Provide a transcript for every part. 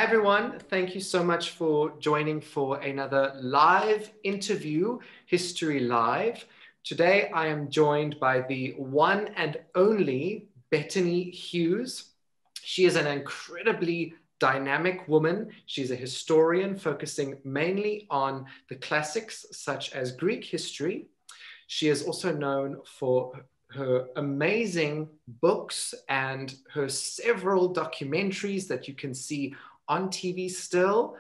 Hi, everyone. Thank you so much for joining for another live interview, History Live. Today, I am joined by the one and only Bettany Hughes. She is an incredibly dynamic woman. She's a historian focusing mainly on the classics such as Greek history. She is also known for her amazing books and her several documentaries that you can see on TV still,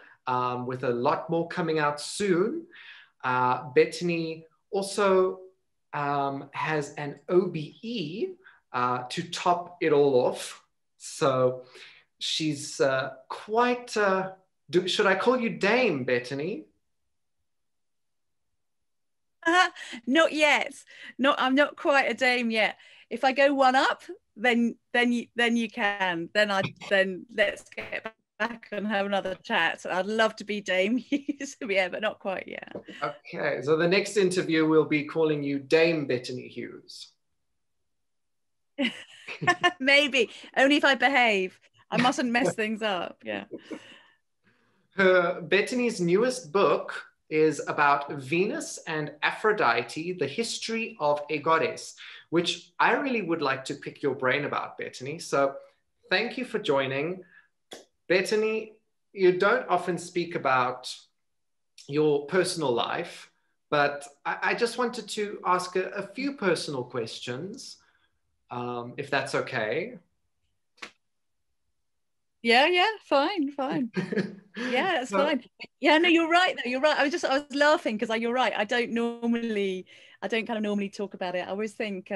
with a lot more coming out soon. Bettany also has an OBE to top it all off. So she's quite, should I call you Dame, Bettany? Not yet. I'm not quite a dame yet. If I go one up, then you can. Then let's get back and have another chat. I'd love to be Dame Hughes, yeah, but not quite yet. Okay, so the next interview we'll be calling you Dame Bettany Hughes. Maybe only if I behave. I mustn't mess things up. Yeah. Bettany's newest book is about Venus and Aphrodite, the history of a goddess, which I really would like to pick your brain about, Bettany. So thank you for joining. Bettany, you don't often speak about your personal life, but I just wanted to ask a few personal questions, if that's okay. Yeah, fine. Yeah, that's fine. Yeah, no, you're right. No, you're right. I was laughing because you're right. I don't kind of normally talk about it. I always think,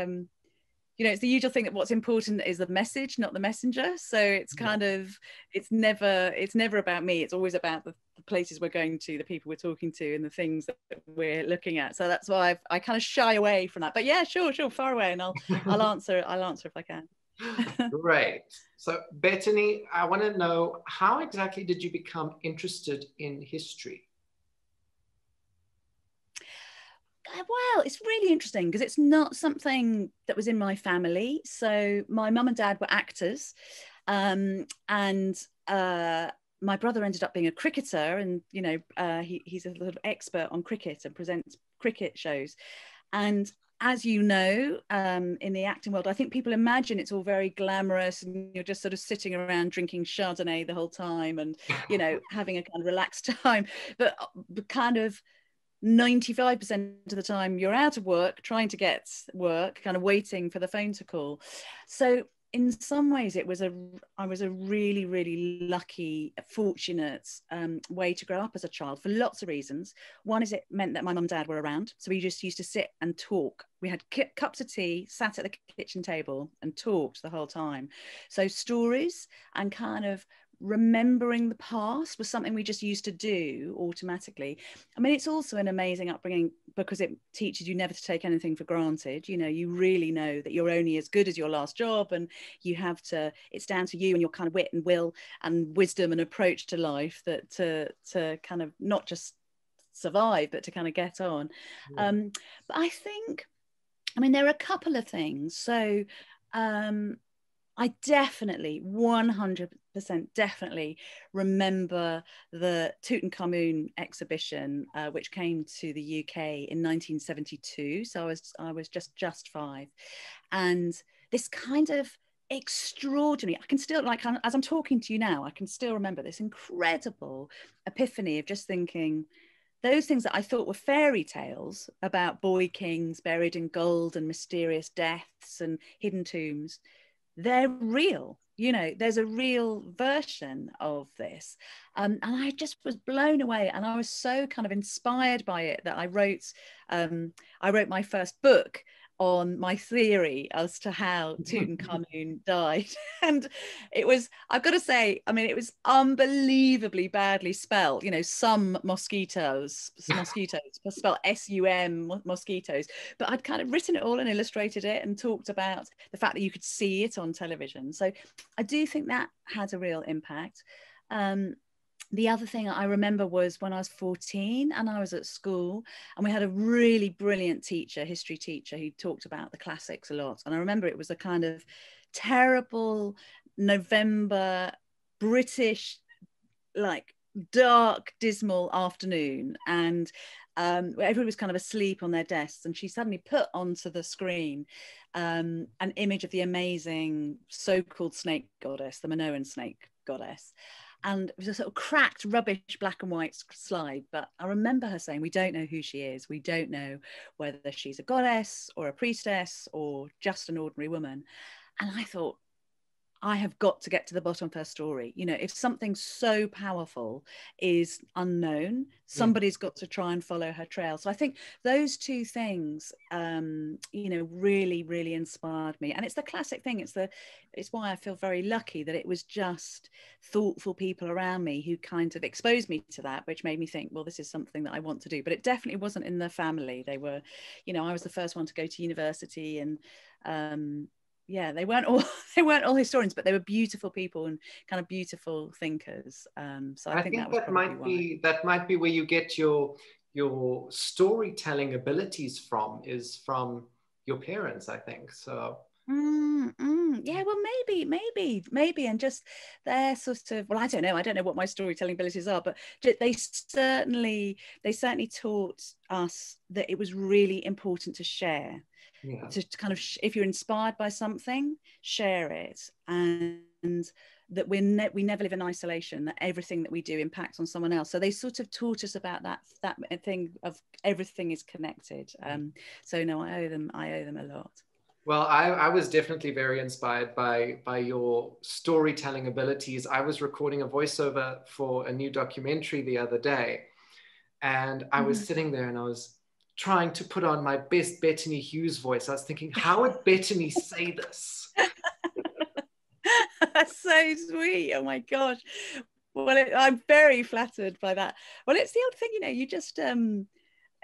it's the usual thing that what's important is the message, not the messenger. So it's kind of, it's never about me. It's always about the places we're going to, the people we're talking to, and the things that we're looking at. So that's why I kind of shy away from that. But yeah, sure, far away, and I'll answer if I can. Great. So Bettany, I want to know, how exactly did you become interested in history? Well, it's really interesting because it's not something that was in my family. So my mum and dad were actors, and my brother ended up being a cricketer, and he's a little expert on cricket and presents cricket shows. And as you know, in the acting world, I think people imagine it's all very glamorous and you're just sort of sitting around drinking Chardonnay the whole time and, having a kind of relaxed time. But kind of 95% of the time you're out of work, trying to get work, kind of waiting for the phone to call. So in some ways I was a really, really lucky, fortunate way to grow up as a child for lots of reasons. One is it meant that my mum and dad were around. So we just used to sit and talk. We had cups of tea, sat at the kitchen table and talked the whole time. So stories and kind of remembering the past was something we just used to do automatically. I mean, it's also an amazing upbringing because it teaches you never to take anything for granted. You really know that you're only as good as your last job, and it's down to you and your kind of wit and will and wisdom and approach to life that to kind of not just survive, but to kind of get on. Yeah. But I mean, there are a couple of things. So I definitely 100% definitely remember the Tutankhamun exhibition, which came to the UK in 1972. So I was just 5, and this kind of extraordinary, I can still, like, as I'm talking to you now, I can still remember this incredible epiphany of just thinking, those things that I thought were fairy tales about boy kings buried in gold and mysterious deaths and hidden tombs, they're real. There's a real version of this, and I just was blown away, and I was so kind of inspired by it that I wrote my first book on my theory as to how Tutankhamun died. And I've got to say, I mean, it was unbelievably badly spelled. Some mosquitoes spelled S-U-M, mosquitoes, but I'd kind of written it all and illustrated it and talked about the fact that you could see it on television. So I do think that had a real impact. The other thing I remember was when I was 14 and I was at school, and we had a really brilliant history teacher, who talked about the classics a lot. And I remember it was a kind of terrible November British like dark, dismal afternoon, and everybody was kind of asleep on their desks, and she suddenly put onto the screen an image of the amazing so-called snake goddess, the Minoan snake goddess. And it was a sort of cracked, rubbish black and white slide. But I remember her saying, we don't know who she is. We don't know whether she's a goddess or a priestess or just an ordinary woman. And I thought, I have got to get to the bottom of her story. You know, if something so powerful is unknown, somebody's got to try and follow her trail. So I think those two things, you know, really, really inspired me. And it's the classic thing. It's why I feel very lucky that it was just thoughtful people around me who kind of exposed me to that, which made me think, well, this is something that I want to do. But it definitely wasn't in the family. They were, you know, I was the first one to go to university, and yeah, they weren't all historians, but they were beautiful people and kind of beautiful thinkers. So I think that was probably that might be where you get your storytelling abilities from, is from your parents, I think. So yeah, well, maybe, and just their sort of, well, I don't know what my storytelling abilities are, but they certainly taught us that it was really important to share. Yeah. To kind of, if you're inspired by something, share it, and that we never live in isolation, that everything that we do impacts on someone else. So they sort of taught us about that thing of everything is connected. So no, I owe them a lot. Well, I was definitely very inspired by your storytelling abilities. I was recording a voiceover for a new documentary the other day, and I was sitting there and I was trying to put on my best Bettany Hughes voice. I was thinking, how would Bettany say this? That's so sweet. Oh my gosh. Well, I'm very flattered by that. Well, it's the old thing, you know, you just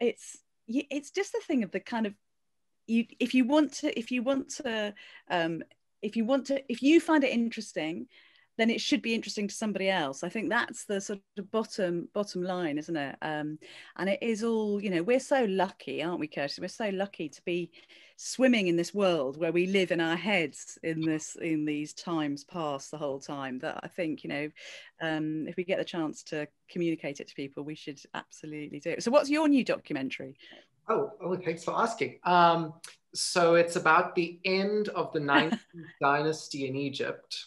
it's just the thing of the kind of, if you find it interesting, then it should be interesting to somebody else. I think that's the sort of bottom line, isn't it? And it is all, you know, we're so lucky, aren't we, Curtis? We're so lucky to be swimming in this world where we live in our heads in these times past the whole time, that I think, you know, if we get the chance to communicate it to people, we should absolutely do it. So what's your new documentary? Oh, thanks for asking. So it's about the end of the 19th dynasty in Egypt.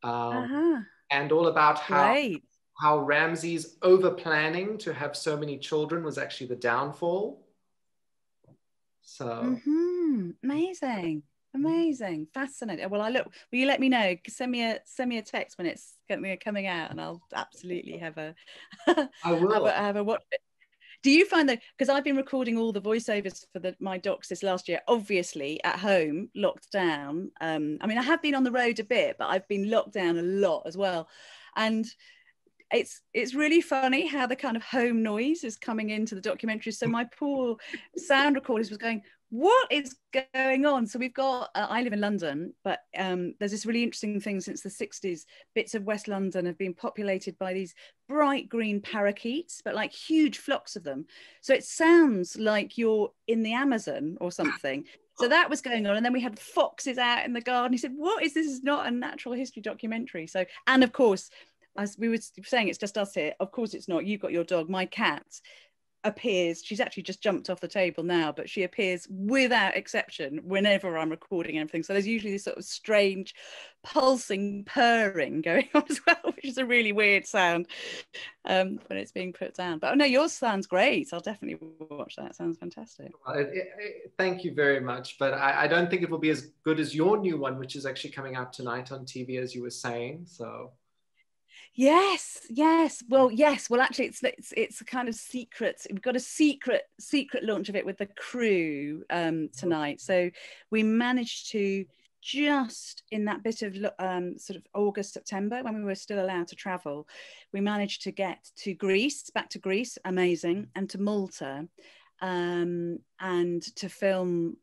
And all about how Ramses over planning to have so many children was actually the downfall. So amazing, fascinating. Well, will you let me know? Send me a text when it's coming out, and I'll absolutely have a I will have a watch it. Do you find that, because I've been recording all the voiceovers for my docs this last year, obviously at home, locked down. I mean, I have been on the road a bit, but I've been locked down a lot as well. And it's really funny how the kind of home noise is coming into the documentary. So my poor sound recorders was going, what is going on? So we've got, I live in London, but there's this really interesting thing since the 60s, bits of West London have been populated by these bright green parakeets, but like huge flocks of them. So it sounds like you're in the Amazon or something. So that was going on. And then we had foxes out in the garden. He said, what is this? Is not a natural history documentary. So, and of course, as we were saying, it's just us here. Of course it's not. You've got your dog. My cat appears, she's actually just jumped off the table now, but she appears without exception whenever I'm recording anything. So there's usually this sort of strange pulsing purring going on as well, which is a really weird sound when it's being put down. But no, yours sounds great. I'll definitely watch that. It sounds fantastic. Thank you very much, but I don't think it will be as good as your new one, which is actually coming out tonight on TV, as you were saying. So yes. Well, actually it's a kind of secret. We've got a secret launch of it with the crew tonight. So we managed to, just in that bit of sort of August, September, when we were still allowed to travel, we managed to get to back to Greece, amazing, and to Malta, and to film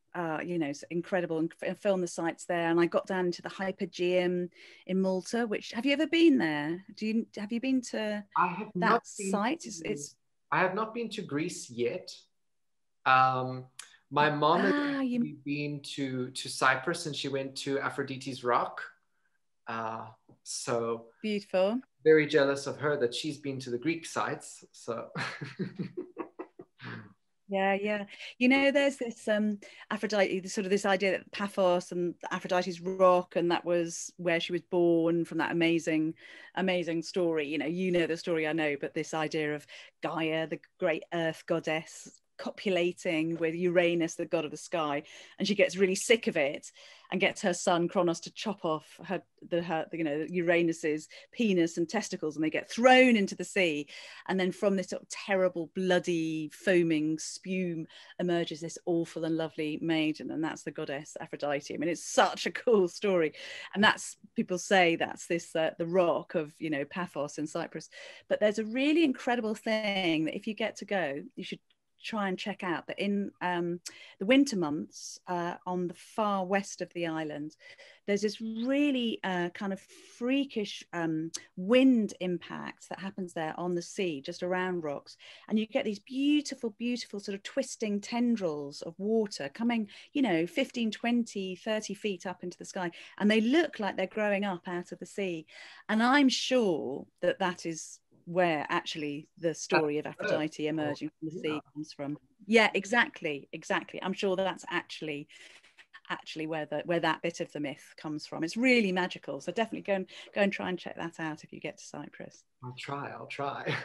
you know, incredible, and film the sites there. And I got down into the Hypogeum in Malta, which, have you ever been there? Have you been to that site? I have not been to Greece yet. My mom has been to Cyprus, and she went to Aphrodite's Rock. So Beautiful. very jealous of her that she's been to the Greek sites. So Yeah, yeah. You know, there's this Aphrodite, sort of this idea that Paphos and Aphrodite's rock, and that was where she was born from that amazing, amazing story. You know the story, I know, but this idea of Gaia, the great earth goddess, copulating with Uranus, the god of the sky, and she gets really sick of it and gets her son Kronos to chop off her Uranus's penis and testicles, and they get thrown into the sea. And then from this sort of terrible, bloody, foaming spume emerges this awful and lovely maiden, and that's the goddess Aphrodite. I mean, it's such a cool story, and that's, people say that's this the rock of Paphos in Cyprus. But there's a really incredible thing that if you get to go, you should try and check out, that in the winter months on the far west of the island, there's this really kind of freakish wind impact that happens there on the sea, just around rocks, and you get these beautiful, beautiful sort of twisting tendrils of water coming 15, 20, 30 feet up into the sky, and they look like they're growing up out of the sea. And I'm sure that that is where actually the story of Aphrodite emerging from the sea comes from. Yeah, exactly. I'm sure that's actually where that bit of the myth comes from. It's really magical. So definitely go and try and check that out if you get to Cyprus. I'll try.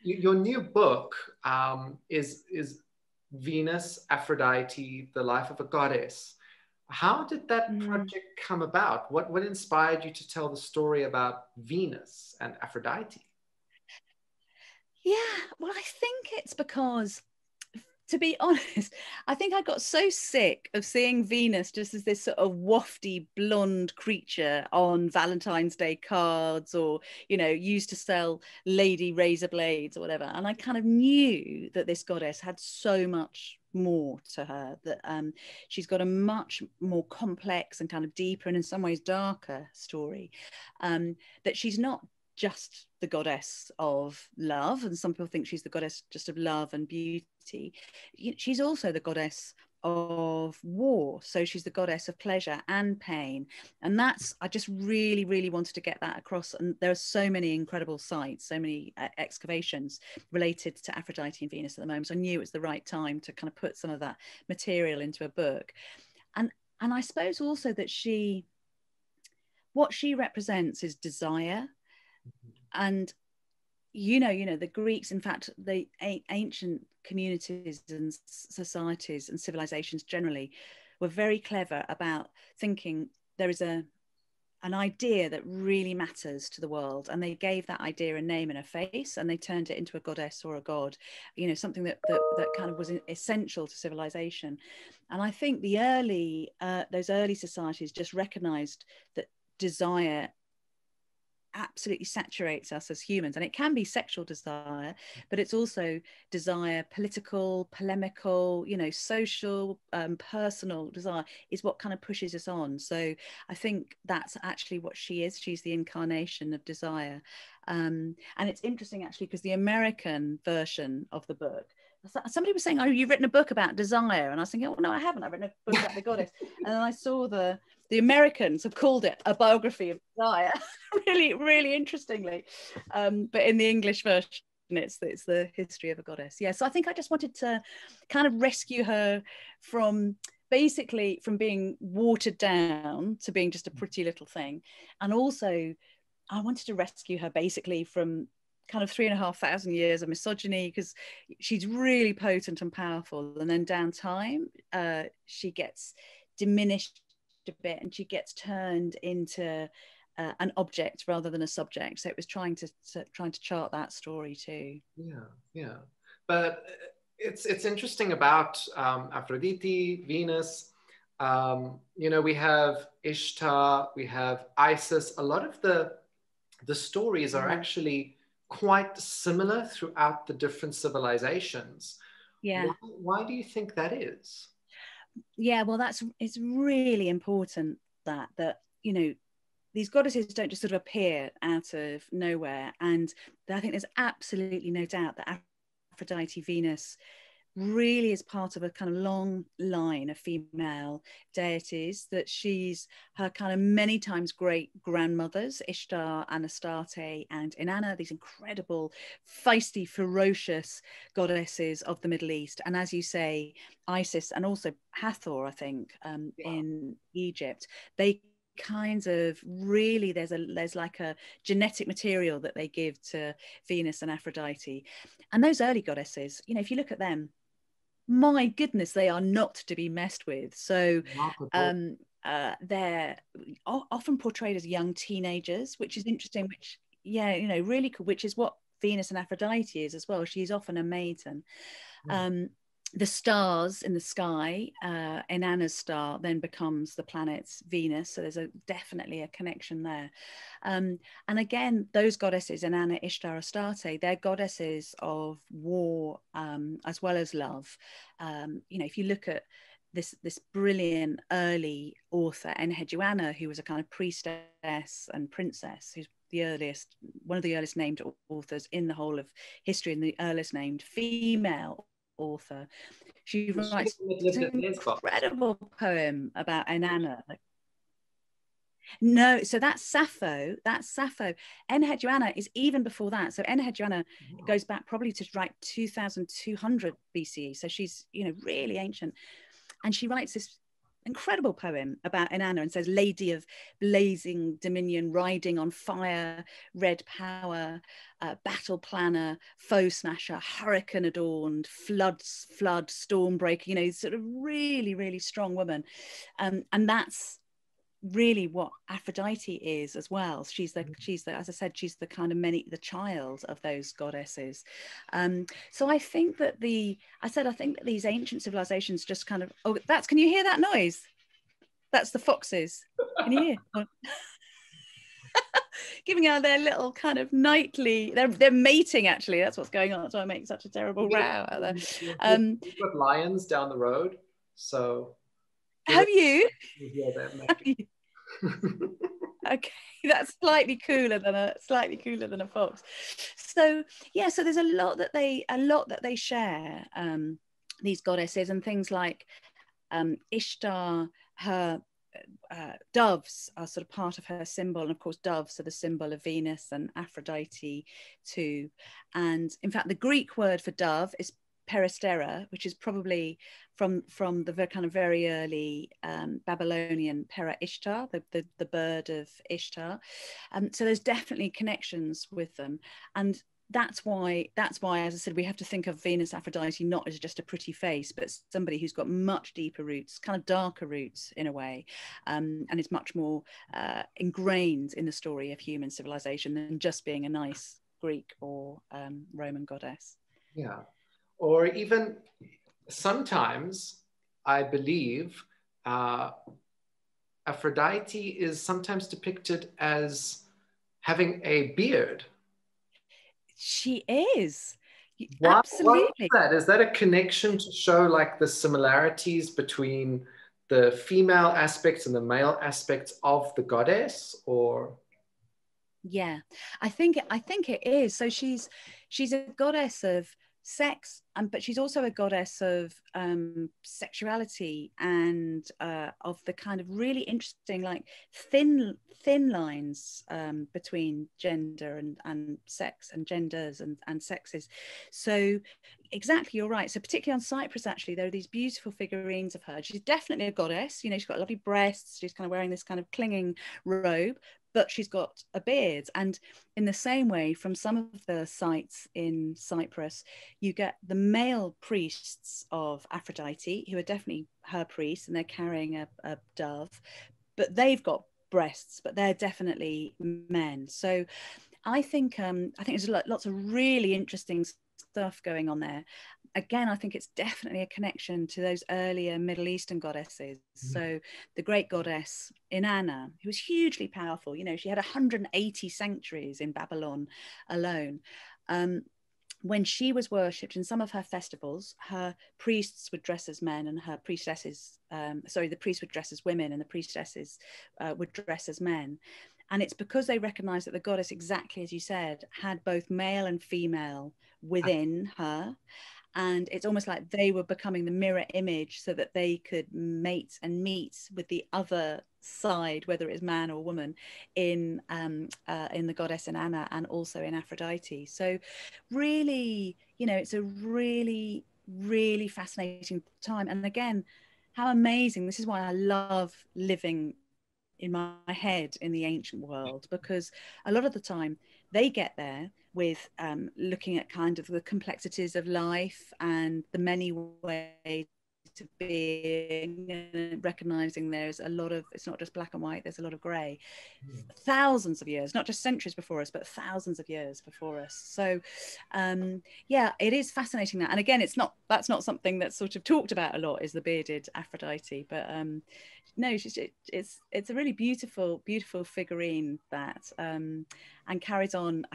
Your new book is Venus-Aphrodite, The Life of a Goddess. How did that project come about? What inspired you to tell the story about Venus and Aphrodite? Yeah, well, I think it's because, to be honest, I think I got so sick of seeing Venus just as this sort of wafty blonde creature on Valentine's Day cards, or, used to sell lady razor blades or whatever. And I kind of knew that this goddess had so much more to her, that she's got a much more complex and kind of deeper and in some ways darker story, that she's not just the goddess of love, and some people think she's the goddess just of love and beauty. She's also the goddess of war, so she's the goddess of pleasure and pain, and that's, I just really, really wanted to get that across. And there are so many incredible sites, so many excavations related to Aphrodite and Venus at the moment, so I knew it was the right time to kind of put some of that material into a book. And I suppose also that what she represents is desire. And the Greeks, in fact, the ancient communities and societies and civilizations generally were very clever about thinking there is an idea that really matters to the world, and they gave that idea a name and a face, and they turned it into a goddess or a god, something that kind of was essential to civilization. And I think those early societies just recognized that desire absolutely saturates us as humans, and it can be sexual desire, but it's also desire, political, polemical, social, personal desire is what kind of pushes us on. So I think that's actually what she is. She's the incarnation of desire. And it's interesting actually, because the American version of the book, somebody was saying, oh, you've written a book about desire, and I was thinking, oh no, I haven't. I've written a book about the goddess. And then I saw the Americans have called it a biography of desire, really, really interestingly. But in the English version, it's the history of a goddess. Yeah, so I think I just wanted to kind of rescue her from being watered down to being just a pretty little thing. And also I wanted to rescue her basically from kind of 3,500 years of misogyny, because she's really potent and powerful, and then down time she gets diminished a bit, and she gets turned into an object rather than a subject. So it was trying to chart that story too. Yeah. But it's interesting about Aphrodite, Venus. We have Ishtar, we have Isis. A lot of the stories are actually quite similar throughout the different civilizations. Yeah. Why do you think that is? Yeah, well, it's really important that these goddesses don't just sort of appear out of nowhere. And I think there's absolutely no doubt that Aphrodite, Venus really is part of a kind of long line of female deities, that she's her kind of many times great grandmothers, Ishtar and Astarte and Inanna, these incredible, feisty, ferocious goddesses of the Middle East. And as you say, Isis and also Hathor, I think, in Egypt, they kinds of really, there's like a genetic material that they give to Venus and Aphrodite. And those early goddesses, you know, if you look at them, my goodness, they are not to be messed with. So they're often portrayed as young teenagers, which is interesting, which, yeah, you know, really cool, which is what Venus and Aphrodite is as well. She's often a maiden. The stars in the sky, Inanna's star then becomes the planet Venus. So there's definitely a connection there. And again, those goddesses, Inanna, Ishtar, Astarte, they're goddesses of war as well as love. You know, if you look at this brilliant early author, Enheduanna, who was a kind of priestess and princess, who's one of the earliest named authors in the whole of history, and the earliest named female author. She writes an incredible poem about Inanna. No, so that's Sappho. Enheduanna is even before that. So Enheduanna goes back probably to like 2200 BCE. So she's, you know, really ancient. And she writes this incredible poem about Inanna and says, lady of blazing dominion, riding on fire, red power, battle planner, foe smasher, hurricane adorned, flood, storm breaker, you know, sort of really, really strong woman. And that's really what Aphrodite is as well. She's the, as I said, she's the kind of the child of those goddesses. So I think that I think that these ancient civilizations just kind of, can you hear that noise? That's the foxes. Can you hear? Giving out their little kind of nightly, they're mating actually. That's what's going on. That's why I make such a terrible row out there. We've got lions down the road, so. Have you? Yeah, they're mating. Okay, that's slightly cooler than a fox. So yeah, so there's a lot that they share, these goddesses, and things like Ishtar, her doves are sort of part of her symbol, and of course doves are the symbol of Venus and Aphrodite too. And in fact, the Greek word for dove is peristera, which is probably from the kind of very early Babylonian Pera Ishtar, the bird of Ishtar. So there's definitely connections with them, and that's why, as I said, we have to think of Venus Aphrodite not as just a pretty face, but somebody who's got much deeper roots, kind of darker roots in a way, and is much more ingrained in the story of human civilization than just being a nice Greek or Roman goddess. Yeah. Or even sometimes, I believe, Aphrodite is sometimes depicted as having a beard. She is. Absolutely. Why is that? Is that a connection to show like the similarities between the female aspects and the male aspects of the goddess, or? Yeah, I think it is. So she's a goddess of sex, but she's also a goddess of sexuality and of the kind of really interesting, like thin lines between gender and sex and genders and sexes. So exactly, you're right. So particularly on Cyprus, actually, there are these beautiful figurines of her. She's definitely a goddess. You know, she's got lovely breasts. She's kind of wearing this kind of clinging robe, but she's got a beard. And in the same way, from some of the sites in Cyprus, you get the male priests of Aphrodite, who are definitely her priests, and they're carrying a dove, but they've got breasts, but they're definitely men. So I think there's lots of really interesting stuff going on there. Again, I think it's definitely a connection to those earlier Middle Eastern goddesses. So the great goddess Inanna, who was hugely powerful, you know, she had 180 sanctuaries in Babylon alone. When she was worshipped in some of her festivals, her priests would dress as men and her priestesses, the priests would dress as women and the priestesses would dress as men. And it's because they recognized that the goddess, exactly as you said, had both male and female within her. and it's almost like they were becoming the mirror image so that they could mate and meet with the other side, whether it's man or woman, in the goddess Inanna and also in Aphrodite. So really, you know, it's a really, really fascinating time. And again, how amazing. This is why I love living in my head in the ancient world, because a lot of the time they get there with looking at kind of the complexities of life and the many ways of being, and recognizing there's a lot of, it's not just black and white, there's a lot of gray. Thousands of years, not just centuries before us, but thousands of years before us. So yeah, it is fascinating that. And again, that's not something that's sort of talked about a lot, is the bearded Aphrodite, but no, it's a really beautiful figurine that and carries on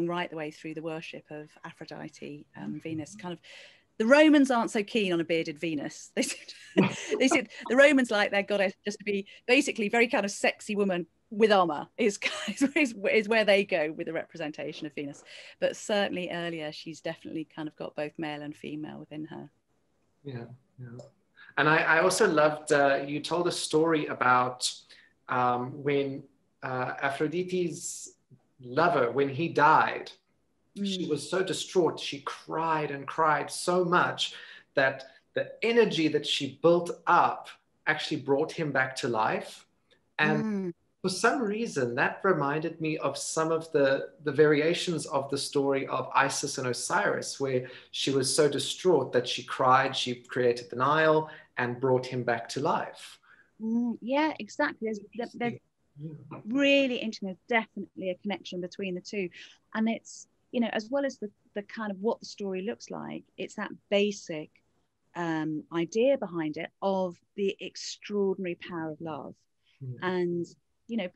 right the way through the worship of Aphrodite, Venus. Kind of, the Romans aren't so keen on a bearded Venus. They said the Romans like their goddess just to be basically very kind of sexy woman with armor is where they go with the representation of Venus. But certainly earlier, she's definitely kind of got both male and female within her. Yeah, yeah. And I also loved, you told a story about when Aphrodite's lover, when he died, she was so distraught. She cried and cried so much that the energy that she built up actually brought him back to life. And for some reason, that reminded me of some of the variations of the story of Isis and Osiris, where she was so distraught that she cried, she created the Nile and brought him back to life. Yeah, exactly. There's really interesting. There's definitely a connection between the two. And it's, you know, as well as the kind of what the story looks like, it's that basic idea behind it of the extraordinary power of love. And, you know,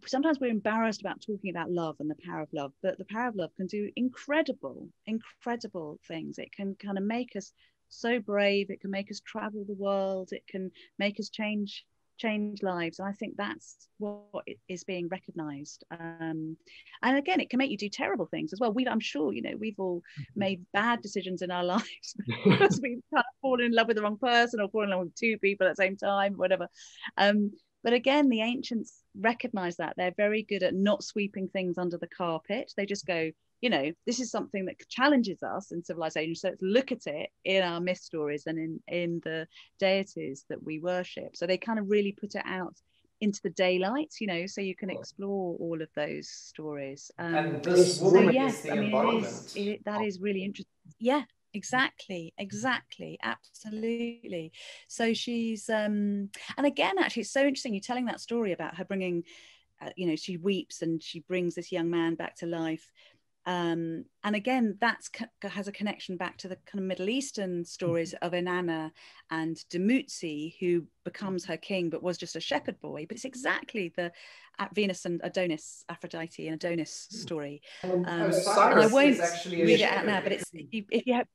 sometimes we're embarrassed about talking about love and the power of love, but the power of love can do incredible things. It can kind of make us so brave. It can make us travel the world. It can make us change lives. And I think that's what is being recognized. And again, it can make you do terrible things as well. I'm sure, you know, we've all made bad decisions in our lives because we've kind of fallen in love with the wrong person or fallen in love with two people at the same time, whatever. But again, the ancients recognize that. They're very good at not sweeping things under the carpet. They just go, you know, this is something that challenges us in civilization. So let's look at it in our myth stories and in the deities that we worship. So they kind of really put it out into the daylight, you know, so you can explore all of those stories. And this woman yes, is the embodiment. that is really interesting. Yeah. Exactly, absolutely. So she's and again, actually, it's so interesting you telling that story about her bringing you know, she weeps and she brings this young man back to life, and again, that's has a connection back to the kind of Middle Eastern stories of Inanna and Dumuzi, who becomes her king but was just a shepherd boy. But it's exactly the Venus and Adonis, Aphrodite and Adonis story. And I won't read it out now, but it's if you have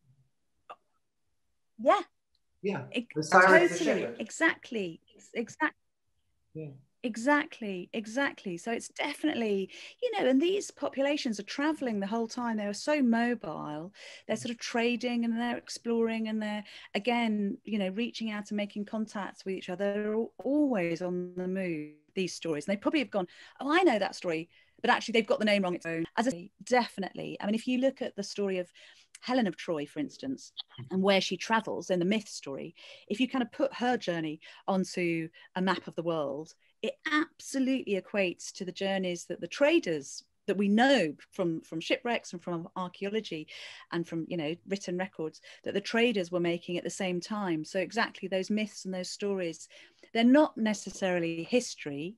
totally, exactly. Exactly. So it's definitely, you know, and these populations are traveling the whole time. They are so mobile. They're sort of trading and they're exploring and they're, again, you know, reaching out and making contacts with each other. They're always on the move, these stories. And they probably have gone, oh, I know that story, but actually they've got the name wrong. Its own. As I say, definitely. I mean, if you look at the story of Helen of Troy, for instance, and where she travels in the myth story, if you kind of put her journey onto a map of the world, it absolutely equates to the journeys that the traders that we know from shipwrecks and from archaeology and from, you know, written records, that the traders were making at the same time. So exactly, those myths and those stories, they're not necessarily history.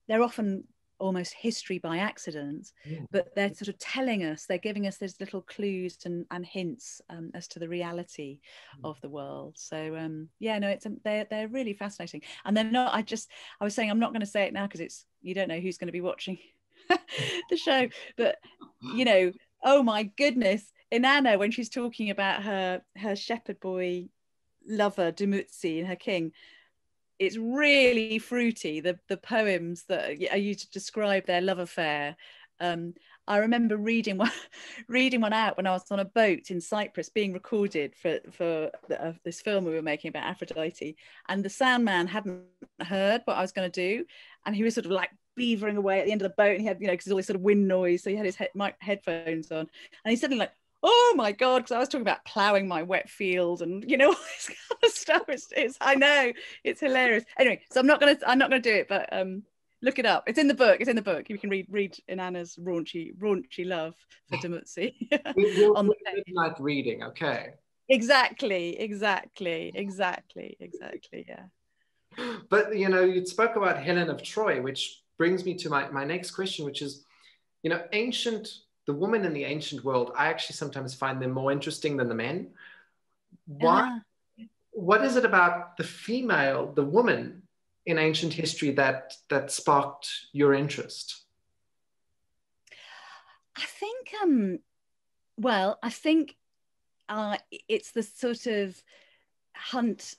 They're often almost history by accident, but they're sort of telling us, they're giving us those little clues and hints as to the reality of the world. So yeah, no, they're really fascinating. And they're not, I was saying I'm not going to say it now because it's, you don't know who's going to be watching the show, but you know, oh my goodness, Inanna, when she's talking about her shepherd boy lover Dumuzi and her king, it's really fruity, the poems that are used to describe their love affair. I remember reading one, reading one out when I was on a boat in Cyprus being recorded for this film we were making about Aphrodite, and the sound man hadn't heard what I was going to do, and he was sort of like beavering away at the end of the boat, and he had, you know, because all this sort of wind noise, so he had his headphones on, and he suddenly like, oh my God, because I was talking about ploughing my wet field and, you know, all this kind of stuff. It's I know, it's hilarious. Anyway, so I'm not gonna do it, but look it up. It's in the book. It's in the book. You can read in Anna's raunchy love for Demutsi on the page. Midnight reading, okay. Exactly. Yeah. But you know, you spoke about Helen of Troy, which brings me to my next question, which is, you know, the women in the ancient world, I actually sometimes find them more interesting than the men. Why? What is it about the woman in ancient history that sparked your interest? I think I think it's the sort of hunt,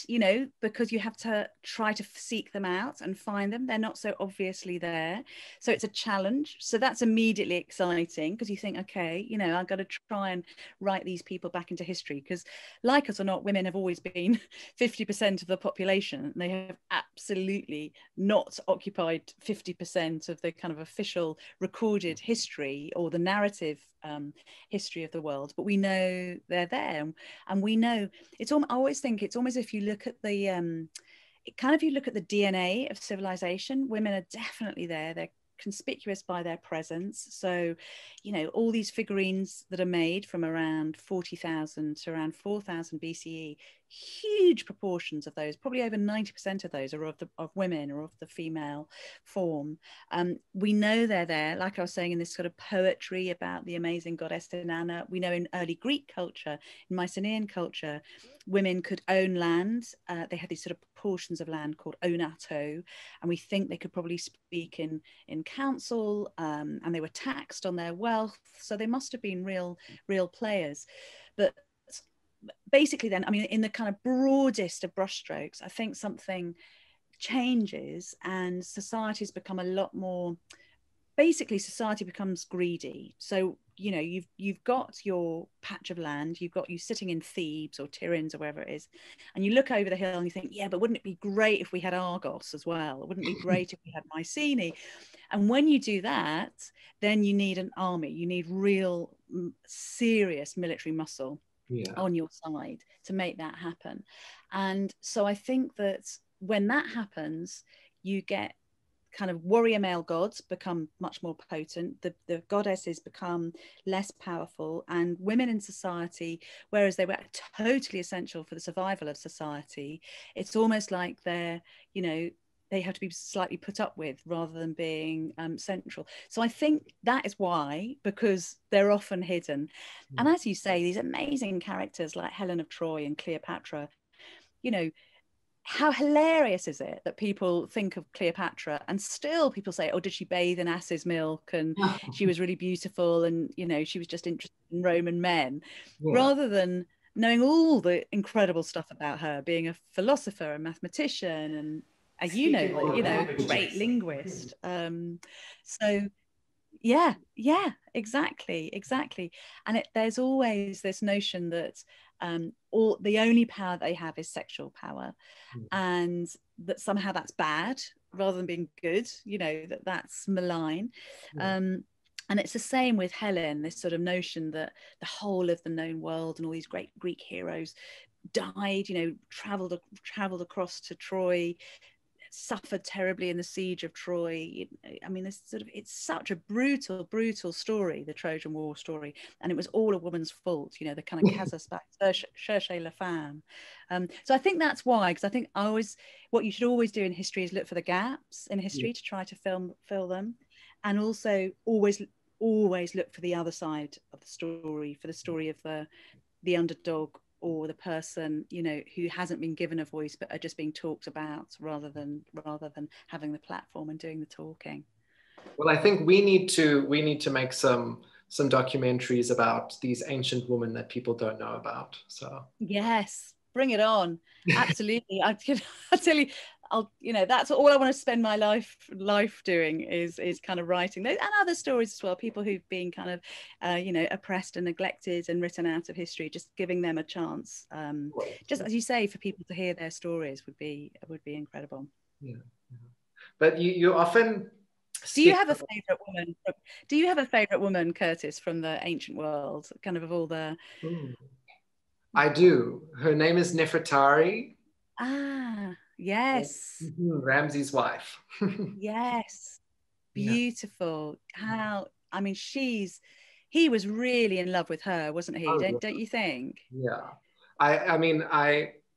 you know, because you have to try to seek them out and find them. They're not so obviously there, so it's a challenge. So that's immediately exciting, because you think, okay, you know, I've got to try and write these people back into history, because like us or not, women have always been 50% of the population. They have absolutely not occupied 50% of the kind of official recorded history or the narrative history of the world, but we know they're there, and we know I always think it's almost, if you look at the you look at the DNA of civilization, women are definitely there. They're conspicuous by their presence. So, you know, all these figurines that are made from around 40,000 to around 4,000 BCE, huge proportions of those, probably over 90% of those, are of women or of the female form. We know they're there, like I was saying, in this sort of poetry about the amazing goddess Inanna. We know in early Greek culture, in Mycenaean culture, women could own land. They had these sort of portions of land called onato, and we think they could probably speak in council, and they were taxed on their wealth, so they must have been real players. But basically then, I mean, in the kind of broadest of brushstrokes, I think something changes and society's become a lot more, basically society becomes greedy. So, you know, you've got your patch of land, you sitting in Thebes or Tiryns or wherever it is, and you look over the hill and you think, yeah, but wouldn't it be great if we had Argos as well? Wouldn't it be great if we had Mycenae? And when you do that, then you need an army. You need real serious military muscle on your side to make that happen. And so I think that when that happens, you get kind of warrior male gods become much more potent, the goddesses become less powerful, and women in society, whereas they were totally essential for the survival of society, it's almost like they're, you know, they have to be slightly put up with rather than being central. So I think that is why, because they're often hidden. And as you say, these amazing characters like Helen of Troy and Cleopatra, you know, how hilarious is it that people think of Cleopatra and still people say, oh, did she bathe in ass's milk, and she was really beautiful, and, you know, she was just interested in Roman men, rather than knowing all the incredible stuff about her, being a philosopher, a mathematician, and you know, great linguist. So yeah, exactly. And there's always this notion that the only power they have is sexual power, and that somehow that's bad rather than being good, you know, that's malign. And it's the same with Helen, this sort of notion that the whole of the known world and all these great Greek heroes died, you know, traveled across to Troy, suffered terribly in the siege of Troy. I mean, it's such a brutal story, the Trojan War story, and it was all a woman's fault, you know, the kind of casus cherchez la femme. So I think that's why, because I think what you should always do in history is look for the gaps in history to try to fill them, and also always look for the other side of the story, for the story of the underdog, or the person, you know, who hasn't been given a voice but are just being talked about, rather than having the platform and doing the talking. Well, I think we need to make some documentaries about these ancient women that people don't know about. So yes, bring it on. Absolutely. I tell you, I'll, you know, that's all I want to spend my life doing is kind of writing those and other stories as well. People who've been kind of, you know, oppressed and neglected and written out of history, just giving them a chance. Just as you say, for people to hear their stories would be incredible. Yeah. But you often do you have a favorite woman? Do you have a favorite woman, Curtis, from the ancient world? Kind of all the. Ooh. I do. Her name is Nefertari. Ah, yes. Ramsey's wife. Yes. Yeah. Beautiful. How, I mean, he was really in love with her, wasn't he? Oh, Don't you think? yeah. I mean,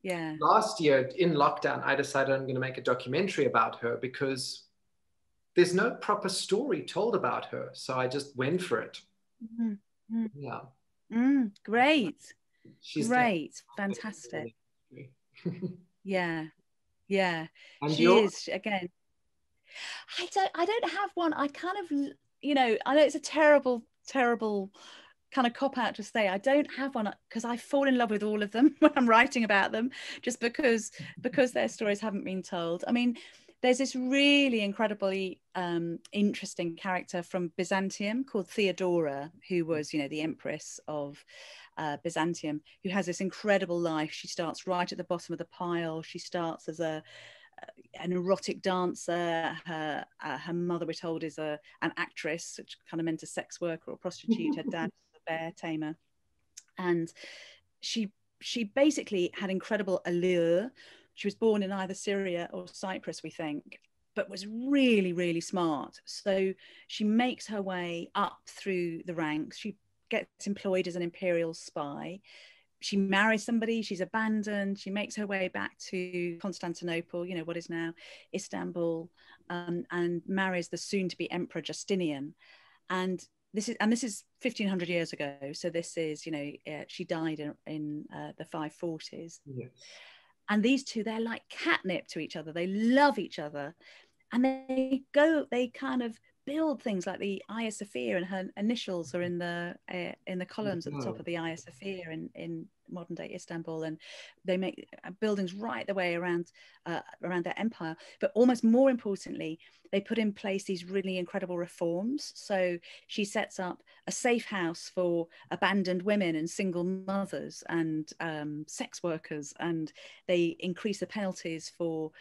Yeah. last year in lockdown, I decided I'm going to make a documentary about her because there's no proper story told about her. So I just went for it. Mm-hmm. Yeah. Great. She's Great. Fantastic. Yeah. Yeah. And She is, again. I don't have one. I kind of, you know, I know it's a terrible kind of cop out to say I don't have one, because I fall in love with all of them when I'm writing about them, just because their stories haven't been told. I mean, there's this really incredibly interesting character from Byzantium called Theodora, who was, you know, the empress of Byzantium, who has this incredible life. She starts right at the bottom of the pile. She starts as an erotic dancer. Her mother, we're told, is an actress, which kind of meant a sex worker or prostitute. Her dad was a bear tamer, and she basically had incredible allure. She was born in either Syria or Cyprus, we think, but was really, really smart. So she makes her way up through the ranks. She gets employed as an imperial spy. She marries somebody, she's abandoned, she makes her way back to Constantinople, you know, what is now Istanbul, and marries the soon-to-be Emperor Justinian. And this is 1500 years ago. So this is, you know, she died in the 540s. yes. And these two, they're like catnip to each other. They love each other. And they kind of build things like the Hagia Sophia, and her initials are in the columns at the top of the Hagia Sophia in modern day Istanbul, and they make buildings right the way around their empire. But almost more importantly, they put in place these really incredible reforms. So she sets up a safe house for abandoned women and single mothers and sex workers, and they increase the penalties for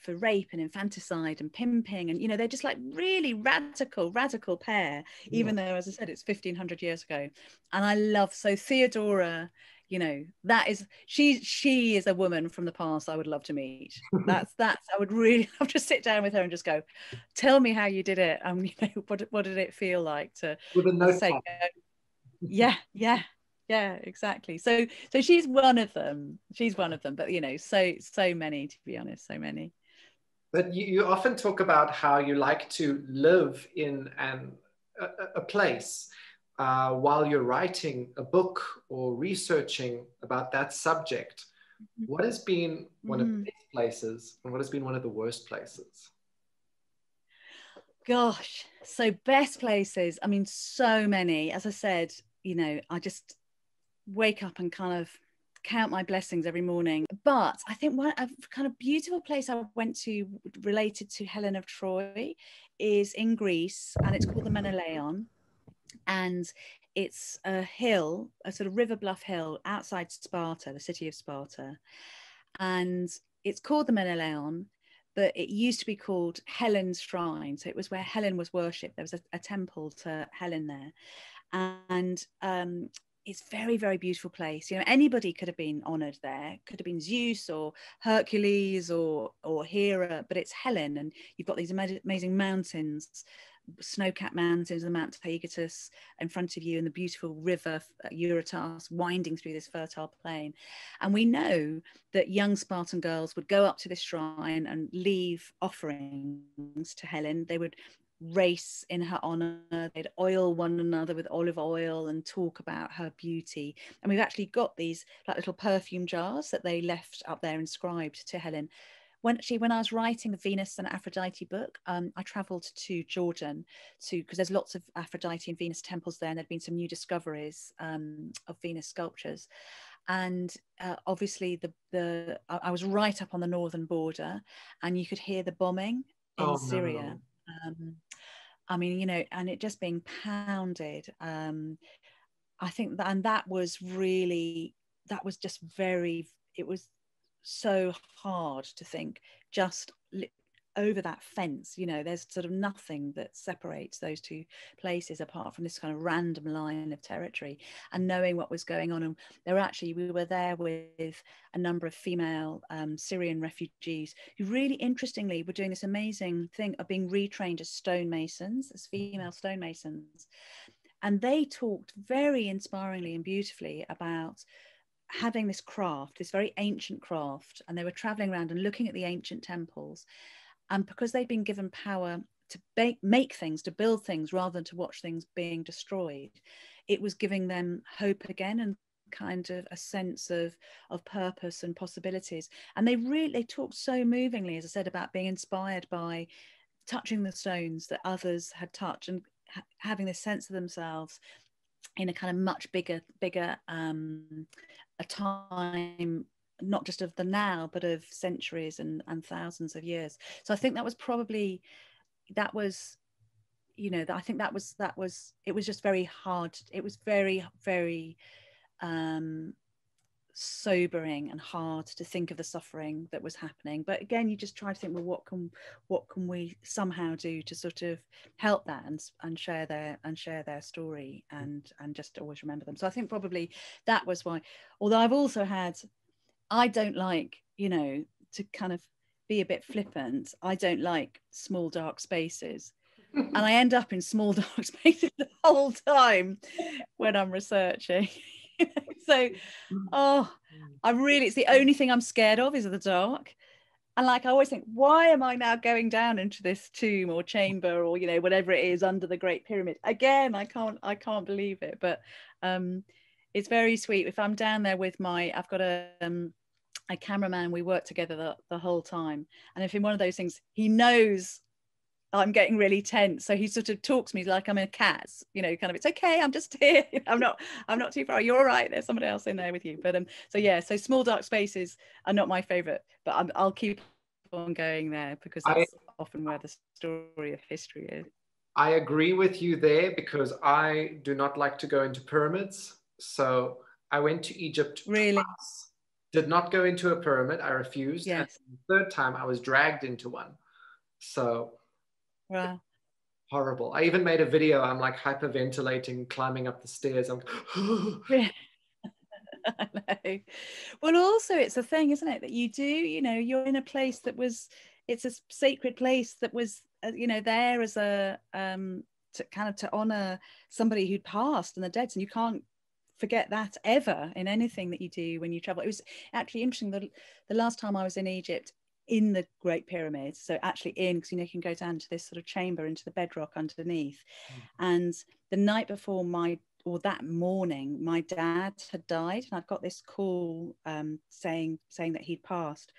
rape and infanticide and pimping, and, you know, they're just like really radical pair, even though, as I said, it's 1500 years ago. And I love, so Theodora, you know, that is, she is a woman from the past I would love to meet. That's I would really love to sit down with her and just go, tell me how you did it. You know, what did it feel like to with a notepad? Yeah, exactly. So she's one of them. But, you know, so many, to be honest, so many. But you often talk about how you like to live in a place while you're writing a book or researching about that subject. What has been one of the best places, and what has been one of the worst places? Gosh, so best places, I mean, so many. As I said, you know, I just wake up and kind of count my blessings every morning. But I think one a kind of beautiful place I went to related to Helen of Troy is in Greece, and it's called the Menelaon. And it's a hill, a sort of river bluff hill outside Sparta, the city of Sparta. And it's called the Menelaon, but it used to be called Helen's Shrine. So it was where Helen was worshipped. There was a temple to Helen there. And it's very, very beautiful place. You know, anybody could have been honored there. Could have been Zeus or Hercules or Hera, but it's Helen. And you've got these amazing mountains, snow-capped mountains, the Mount Taygetus in front of you, and the beautiful river Eurotas winding through this fertile plain. And we know that young Spartan girls would go up to this shrine and leave offerings to Helen. They would race in her honor, they'd oil one another with olive oil and talk about her beauty. And we've actually got these like little perfume jars that they left up there inscribed to Helen. When I was writing the Venus and Aphrodite book, I travelled to Jordan because there's lots of Aphrodite and Venus temples there, and there'd been some new discoveries of Venus sculptures. And obviously I was right up on the northern border, and you could hear the bombing in Oh Syria. no. I mean, you know, and it just being pounded. I think that, and that was really, that was just very, it was so hard to think just over that fence, you know, there's sort of nothing that separates those two places apart from this kind of random line of territory, and knowing what was going on. And we were there with a number of female Syrian refugees who really interestingly were doing this amazing thing of being retrained as stonemasons, as female stonemasons. And they talked very inspiringly and beautifully about having this craft, this very ancient craft, and they were traveling around and looking at the ancient temples. And because they'd been given power to make things, to build things, rather than to watch things being destroyed, it was giving them hope again, and kind of a sense of purpose and possibilities. And they talked so movingly, as I said, about being inspired by touching the stones that others had touched, and having this sense of themselves in a kind of much bigger a time, not just of the now, but of centuries and thousands of years. So I think that was probably, that was, you know, I think that was it was just very hard. It was very, very sobering and hard to think of the suffering that was happening. But again, you just try to think, well, what can we somehow do to sort of help that and share their story, and just always remember them. So I think probably that was why. Although I don't like, you know, to kind of be a bit flippant, I don't like small dark spaces. And I end up in small dark spaces the whole time when I'm researching. So, it's the only thing I'm scared of is the dark. And like, I always think, why am I now going down into this tomb or chamber, or, you know, whatever it is under the Great Pyramid? Again, I can't believe it. But it's very sweet. If I'm down there with I've got a cameraman, we work together the whole time. And if in one of those things, he knows I'm getting really tense, so he sort of talks to me like I'm in a cat, you know, kind of, it's okay, I'm just here, I'm not too far, you're all right, there's somebody else in there with you. But so yeah, so small dark spaces are not my favorite, but I'll keep on going there, because that's often where the story of history is. I agree with you there, because I do not like to go into pyramids. So I went to Egypt Really? twice, did not go into a pyramid, I refused. Yes. And the third time I was dragged into one. So wow. Horrible. I even made a video. I'm like hyperventilating, climbing up the stairs. I'm I know. Well, also it's a thing, isn't it, that you do, you know, you're in a place that was, it's a sacred place that was, you know, there as a to honor somebody who'd passed and the dead, and you can't forget that ever in anything that you do when you travel. It was actually interesting that the last time I was in Egypt, in the Great Pyramid, so actually because you know, you can go down to this sort of chamber into the bedrock underneath. And the night before that morning, my dad had died, and I'd got this call saying that he'd passed.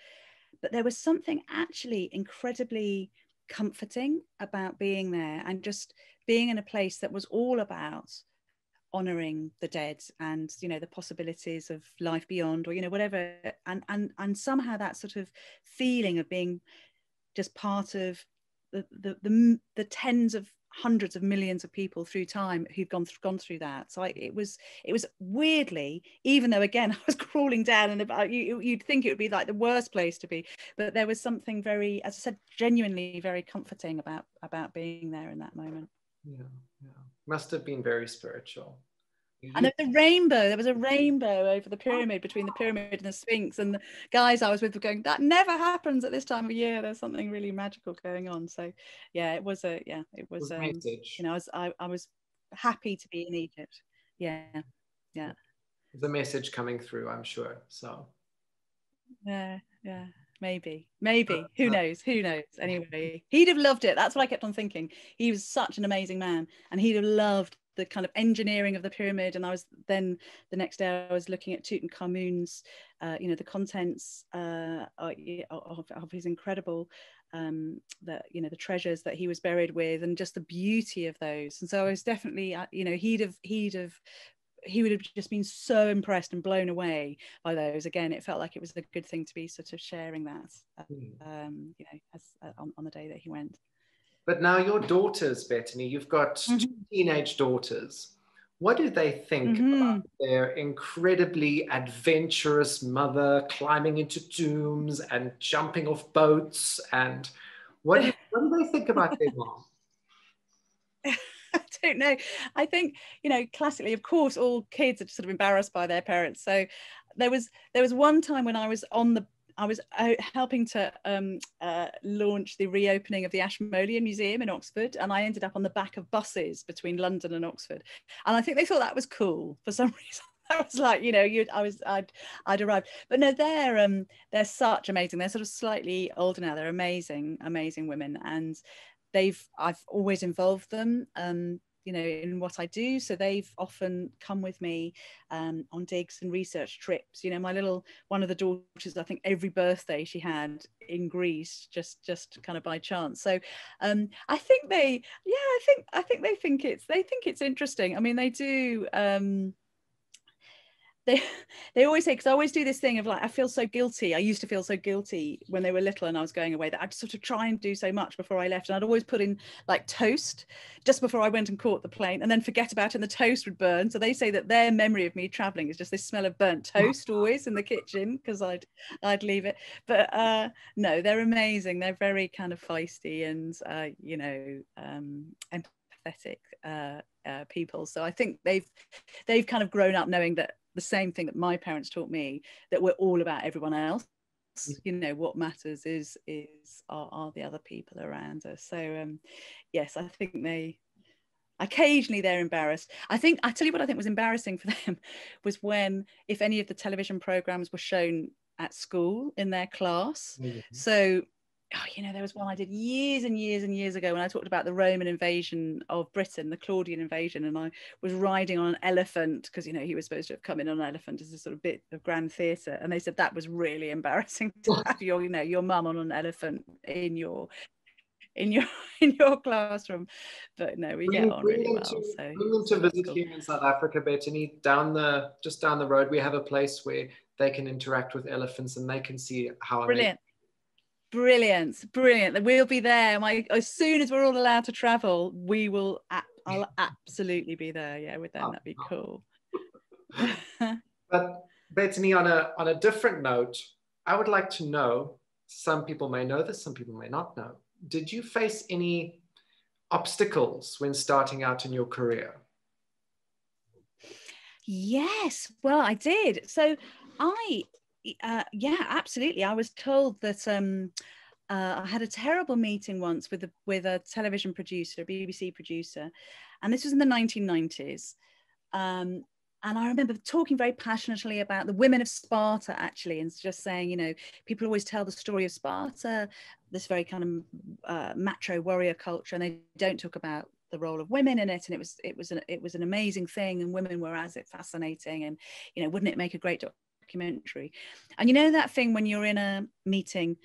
But there was something actually incredibly comforting about being there, and just being in a place that was all about honoring the dead, and, you know, the possibilities of life beyond, or, you know, whatever. And somehow that sort of feeling of being just part of the tens of hundreds of millions of people through time who've gone through that. So it was weirdly, even though again I was crawling down, and about you'd think it would be like the worst place to be, but there was something very, as I said, genuinely very comforting about being there in that moment. Yeah. Must have been very spiritual. And there was a rainbow over the pyramid, between the pyramid and the Sphinx, and the guys I was with were going, that never happens at this time of year, there's something really magical going on. So yeah, it was a message. You know, I was happy to be in Egypt. Yeah. The message coming through, I'm sure. So yeah, maybe who knows. Anyway, he'd have loved it. That's what I kept on thinking. He was such an amazing man, and he'd have loved the kind of engineering of the pyramid. And I was then, the next day I was looking at Tutankhamun's you know, the contents of his incredible that, you know, the treasures that he was buried with, and just the beauty of those. And so I was definitely, you know, he'd have he would have just been so impressed and blown away by those. Again, it felt like it was a good thing to be sort of sharing that, you know, as, on the day that he went. But now your daughters, Bettany, you've got two teenage daughters. What do they think about their incredibly adventurous mother climbing into tombs and jumping off boats? And what do they think about their mom? I don't know. I think, you know, classically, of course, all kids are sort of embarrassed by their parents. So there was one time when I was helping to launch the reopening of the Ashmolean Museum in Oxford, and I ended up on the back of buses between London and Oxford, and I think they thought that was cool for some reason. I was like, you know, I'd arrived, but no, they're such amazing. They're sort of slightly older now. They're amazing women, and I've always involved them, you know, in what I do. So they've often come with me on digs and research trips. You know, one of the daughters, I think every birthday she had in Greece, just kind of by chance. So I think they think it's interesting. I mean, they do. They always say, because I always do this thing of like, I feel so guilty. I used to feel so guilty when they were little and I was going away, that I'd sort of try and do so much before I left. And I'd always put in like toast just before I went and caught the plane, and then forget about it, and the toast would burn. So they say that their memory of me traveling is just this smell of burnt toast always in the kitchen, because I'd leave it. But no, they're amazing. They're very kind of feisty and you know, empathetic people. So I think they've kind of grown up knowing that the same thing that my parents taught me, that we're all about everyone else. You know, what matters are the other people around us. So yes, I think occasionally they're embarrassed. I tell you what I think was embarrassing for them was when, if any of the television programs were shown at school in their class. So you know, there was one I did years and years and years ago when I talked about the Roman invasion of Britain, the Claudian invasion, and I was riding on an elephant, because, you know, he was supposed to have come in on an elephant as a sort of bit of grand theatre, and they said that was really embarrassing to have your mum on an elephant in your classroom. But no, we get on really well. So bring them to visit here in South Africa, Bettany. Just down the road, we have a place where they can interact with elephants and they can see how amazing. Brilliant. We'll be there. As soon as we're all allowed to travel, I'll absolutely be there. Yeah, with them. That'd be cool. But Bettany, on a different note, I would like to know, some people may know this, some people may not know, did you face any obstacles when starting out in your career? Yes, well, I did. So yeah, absolutely. I was told that I had a terrible meeting once with a television producer, a BBC producer, and this was in the 1990s. And I remember talking very passionately about the women of Sparta, actually, and just saying, you know, people always tell the story of Sparta, this very kind of macho warrior culture, and they don't talk about the role of women in it. And it was an amazing thing, and women were as it fascinating, and, you know, wouldn't it make a great documentary? And you know that thing when you're in a meeting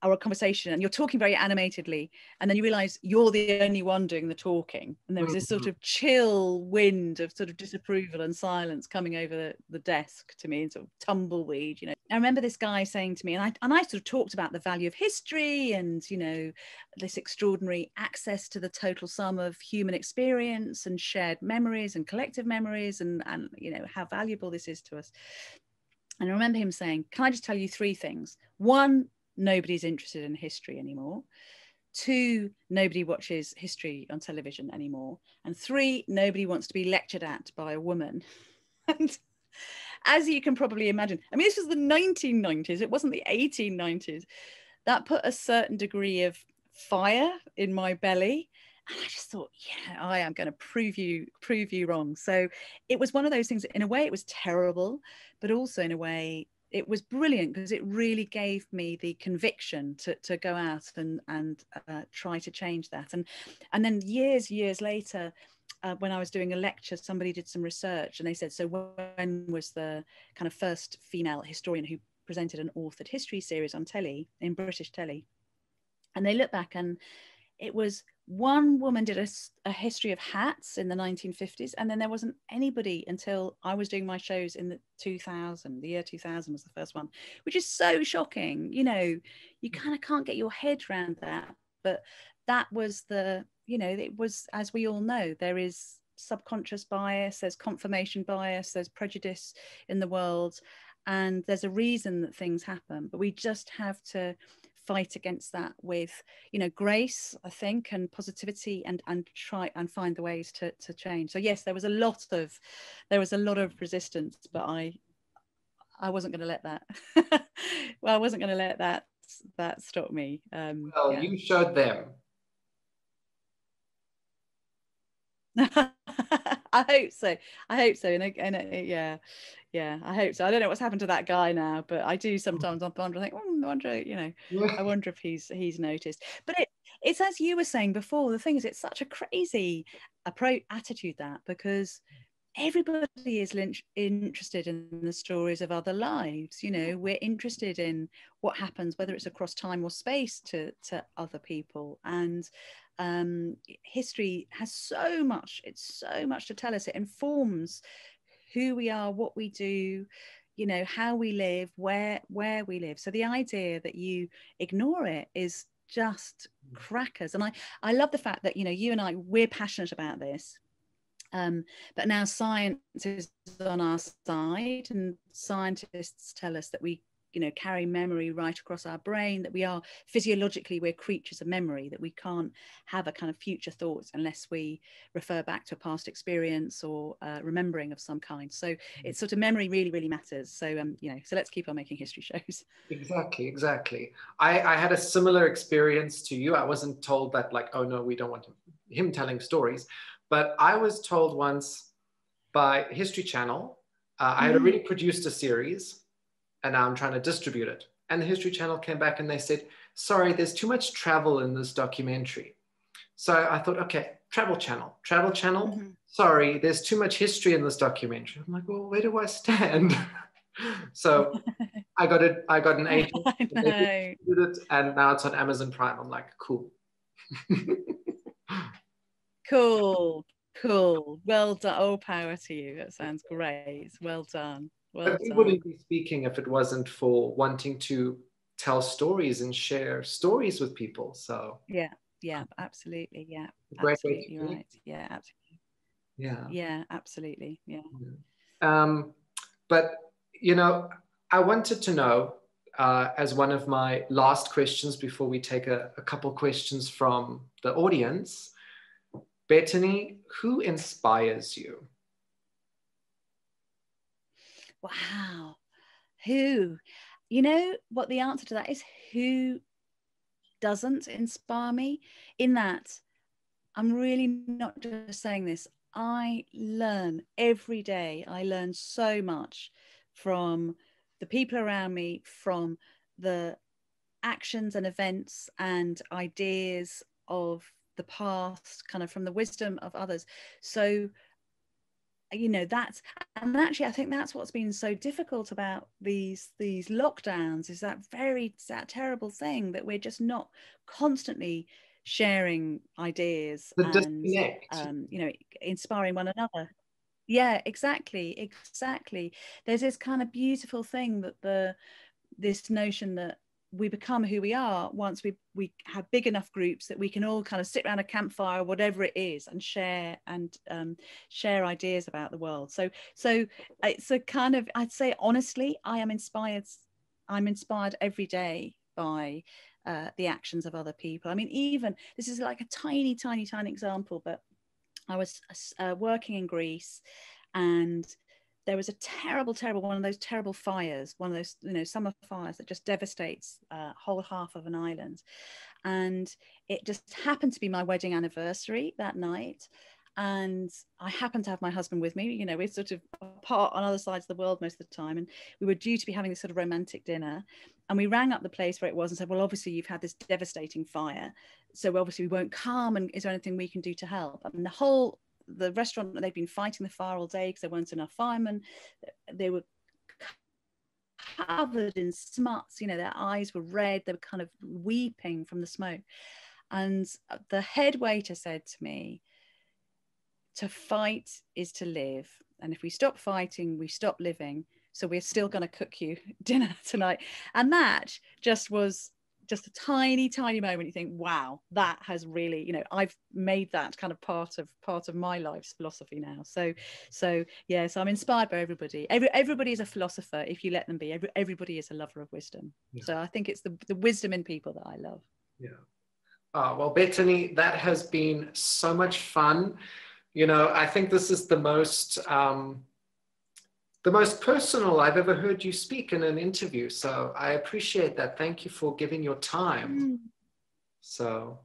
or a conversation and you're talking very animatedly, and then you realize you're the only one doing the talking, and there was this sort of chill wind of sort of disapproval and silence coming over the desk to me, and sort of tumbleweed, you know. I remember this guy saying to me, and I sort of talked about the value of history and, you know, this extraordinary access to the total sum of human experience and shared memories and collective memories, and you know, how valuable this is to us. And I remember him saying, can I just tell you three things? One, nobody's interested in history anymore. Two, nobody watches history on television anymore. And three, nobody wants to be lectured at by a woman. And as you can probably imagine, I mean, this was the 1990s, it wasn't the 1890s. That put a certain degree of fire in my belly. And I just thought, yeah, I am going to prove you wrong. So it was one of those things, in a way it was terrible, but also in a way it was brilliant, because it really gave me the conviction to go out and try to change that. And then years later, when I was doing a lecture, somebody did some research, and they said, so when was the kind of first female historian who presented an authored history series on telly, in British telly? And they looked back, and it was one woman did a history of hats in the 1950s, and then there wasn't anybody until I was doing my shows in the year 2000 was the first one, which is so shocking. You know, you kind of can't get your head around that, but that was it was, as we all know, there is subconscious bias, there's confirmation bias, there's prejudice in the world, and there's a reason that things happen, but we just have to fight against that with, grace, I think, and positivity, and try and find the ways to change. So yes, there was a lot of resistance, but I wasn't going to let that well, I wasn't going to let that stop me. Well, yeah. you showed them. I hope so. Yeah, I hope so. I don't know what's happened to that guy now, but I do sometimes wonder, I think, I wonder if he's noticed. But it's as you were saying before, the thing is, it's such a crazy attitude, that, because everybody is interested in the stories of other lives. We're interested in what happens, whether it's across time or space, to other people. And history has so much to tell us. It informs who we are, what we do, how we live, where we live. So the idea that you ignore it is just crackers. And I love the fact that, you and I, we're passionate about this. But now science is on our side, and scientists tell us that we carry memory right across our brain, that we are physiologically, we're creatures of memory, that we can't have a kind of future thoughts unless we refer back to a past experience or remembering of some kind. So it's sort of, memory really, really matters. So so let's keep on making history shows. Exactly. I had a similar experience to you. I wasn't told that, like, oh no, we don't want him telling stories, but I was told once by History Channel. I had already produced a series, and now I'm trying to distribute it. And the History Channel came back and they said, sorry, there's too much travel in this documentary. So I thought, okay, Travel Channel, sorry, there's too much history in this documentary. I'm like, well, where do I stand? So I got an agent, and now it's on Amazon Prime. I'm like, cool. Cool. Well done. All power to you. That sounds great. Well done. But we wouldn't be speaking if it wasn't for wanting to tell stories and share stories with people. So yeah, absolutely. Yeah, absolutely right. Yeah, absolutely. Yeah, absolutely. Yeah. But I wanted to know, as one of my last questions before we take a couple questions from the audience, Bettany, who inspires you? Wow. Who? What the answer to that is? Who doesn't inspire me? In that, I'm really not just saying this. I learn every day. I learn so much from the people around me, from the actions and events and ideas of the past, kind of from the wisdom of others. So that's, and actually I think that's what's been so difficult about these lockdowns, is that terrible thing that we're just not constantly sharing ideas and inspiring one another. Yeah, exactly. There's this kind of beautiful thing that this notion that we become who we are once we have big enough groups that we can all kind of sit around a campfire, whatever it is, and share ideas about the world. So it's a kind of, I'd say honestly, I'm inspired every day by the actions of other people. I mean, even this is like a tiny example, but I was working in Greece, and there was a terrible one of those terrible fires, one of those summer fires that just devastates a whole half of an island. And it just happened to be my wedding anniversary that night, and I happened to have my husband with me. We're sort of apart on other sides of the world most of the time, and we were due to be having this sort of romantic dinner, and we rang up the place where it was and said, well, obviously you've had this devastating fire, so obviously we won't come, and is there anything we can do to help? I mean, the restaurant, they've been fighting the fire all day because there weren't enough firemen. They were covered in smuts, their eyes were red, they were kind of weeping from the smoke. And the head waiter said to me, to fight is to live. And if we stop fighting, we stop living. So we're still going to cook you dinner tonight. And that just was just a tiny, tiny moment. You think, wow, that has really, you know, I've made that kind of part of my life's philosophy now. So yeah, so I'm inspired by everybody. Everybody is a philosopher if you let them be. Everybody is a lover of wisdom. Yeah. So I think it's the wisdom in people that I love. Yeah. Well, Bettany, that has been so much fun. You know, I think this is the most personal I've ever heard you speak in an interview. So I appreciate that. Thank you for giving your time. So.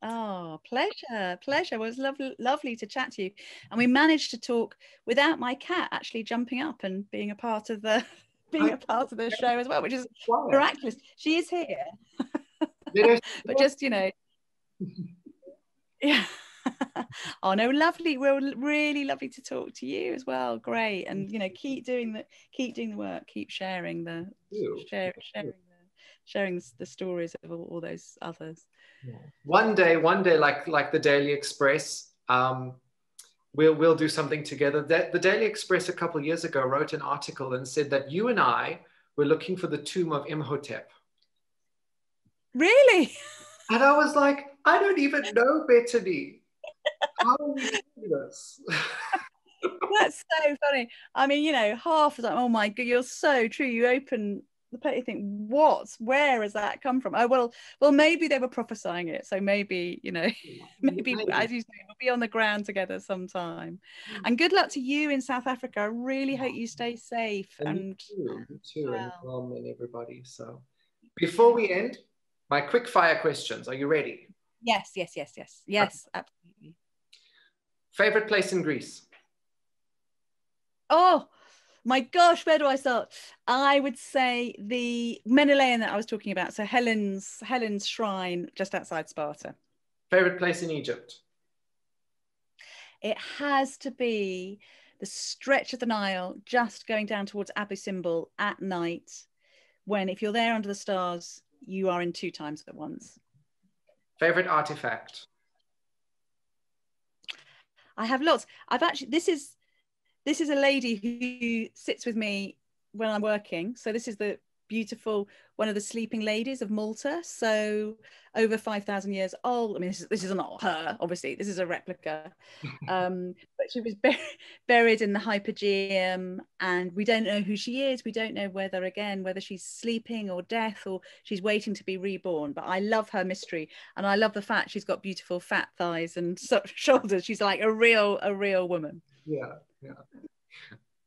Oh, pleasure. Well, it was lovely to chat to you. And we managed to talk without my cat actually jumping up and being a part of the show as well, which is miraculous. She is here. But just, you know, yeah. Oh no, lovely. Well, really lovely to talk to you as well. Great. And you know, keep doing the work, keep sharing sharing the stories of all those others. Yeah. One day, like the Daily Express, we'll do something together. The Daily Express a couple of years ago wrote an article and said that you and I were looking for the tomb of Imhotep. Really? And I was like, I don't even know Bettany. How are we doing this? That's so funny. I mean, you know, half of that, oh my God, you're so true. You open the page, you think, where has that come from? Oh, well, maybe they were prophesying it. So maybe, you know, maybe as you say, we'll be on the ground together sometime. And good luck to you in South Africa. I really hope you stay safe. And you too, and everybody. So before we end, my quick fire questions. Are you ready? Yes, absolutely. Favorite place in Greece? Oh my gosh, where do I start? I would say the Menelaean that I was talking about. So Helen's shrine just outside Sparta. Favorite place in Egypt? It has to be the stretch of the Nile, just going down towards Abu Simbel at night, when if you're there under the stars, you are in 2 times at once. Favorite artifact? I have lots. I've actually, this is a lady who sits with me when I'm working. So this is the beautiful, one of the sleeping ladies of Malta. So over 5,000 years old. I mean, this is not her, obviously, this is a replica. But she was buried in the Hypogeum, and we don't know who she is. We don't know whether she's sleeping or death, or she's waiting to be reborn. But I love her mystery, and I love the fact she's got beautiful fat thighs and shoulders. She's like a real woman. Yeah.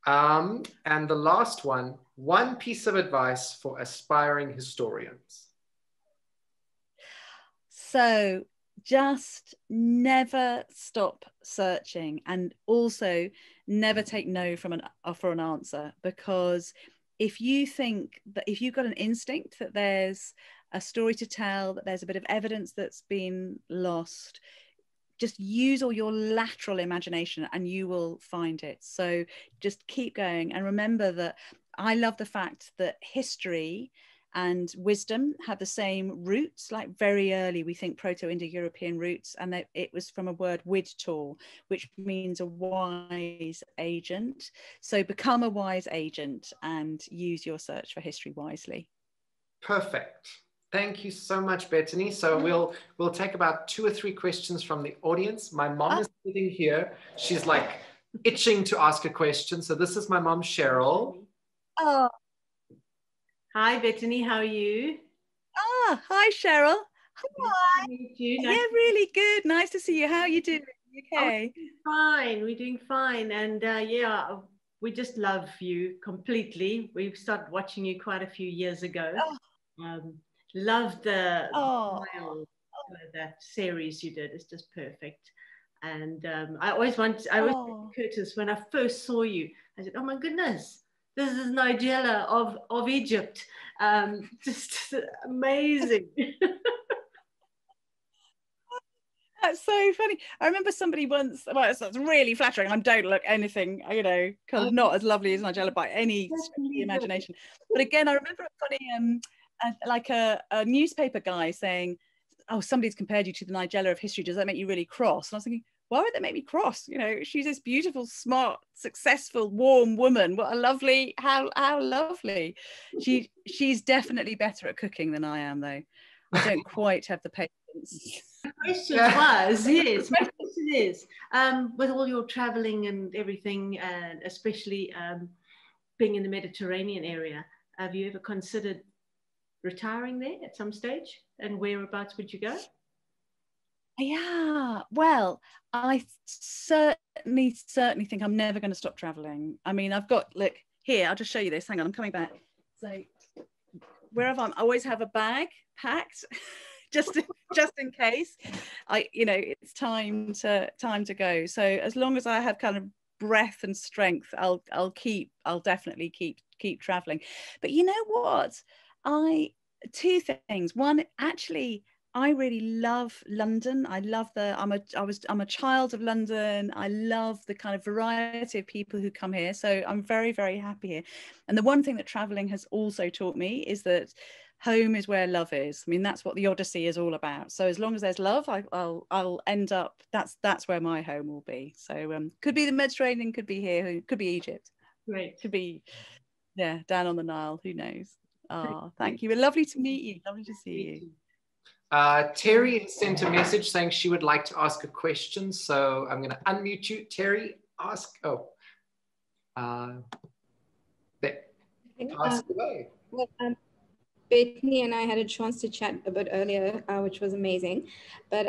And the last one piece of advice for aspiring historians. So just never stop searching, and also never take no for an answer, because if you think that if you've got an instinct that there's a story to tell, that there's a bit of evidence that's been lost, just use all your lateral imagination and you will find it. So just keep going, and remember that I love the fact that history and wisdom have the same roots. Like very early we think Proto-Indo-European roots, and that it was from a word widtor, which means a wise agent. So become a wise agent and use your search for history wisely. Perfect. Thank you so much, Bettany. So we'll take about 2 or 3 questions from the audience. My mom is sitting here. She's like itching to ask a question. So this is my mom, Cheryl. Oh. Hi, Bettany. How are you? Hi, Cheryl. Hi. Nice to meet you. Yeah, really good. Nice to see you. How are you doing? Okay. We're doing fine. And yeah, we just love you completely. We've started watching you quite a few years ago. Loved the style, that series you did. It's just perfect. And I always Curtis, when I first saw you, I said, oh my goodness, this is Nigella of Egypt. Just amazing. That's so funny. I remember somebody once, well, it's really flattering. I don't look anything, you know, kind of not as lovely as Nigella by any imagination. But again, I remember a funny, like a newspaper guy saying, oh, somebody's compared you to the Nigella of history. Does that make you really cross? And I was thinking, why would that make me cross? You know, she's this beautiful, smart, successful, warm woman. What a lovely, how lovely. She's definitely better at cooking than I am, though. I don't quite have the patience. The question was, yes, my question is, with all your traveling and everything, and especially being in the Mediterranean area, have you ever considered retiring there at some stage? And whereabouts would you go? Yeah, well, I certainly think I'm never going to stop traveling. I mean, I've got, look here, I'll just show you this. Hang on, I'm coming back. So wherever I always have a bag packed just in case it's time to go. So as long as I have kind of breath and strength, I'll definitely keep traveling. But you know what? Two things. One, actually, I really love London. I love I'm a child of London. I love the kind of variety of people who come here. So I'm very, very happy here. And the one thing that traveling has also taught me is that home is where love is. I mean, that's what the Odyssey is all about. So as long as there's love, I'll end up, that's where my home will be. So could be the Mediterranean, could be here, could be Egypt. Great. Could be, yeah, down on the Nile, who knows. Oh, thank you. Lovely to meet you. Lovely to see you. Terry has sent a message saying she would like to ask a question. So I'm going to unmute you. Terry, ask. Oh, there. Ask away. Well, Bettany and I had a chance to chat a bit earlier, which was amazing. But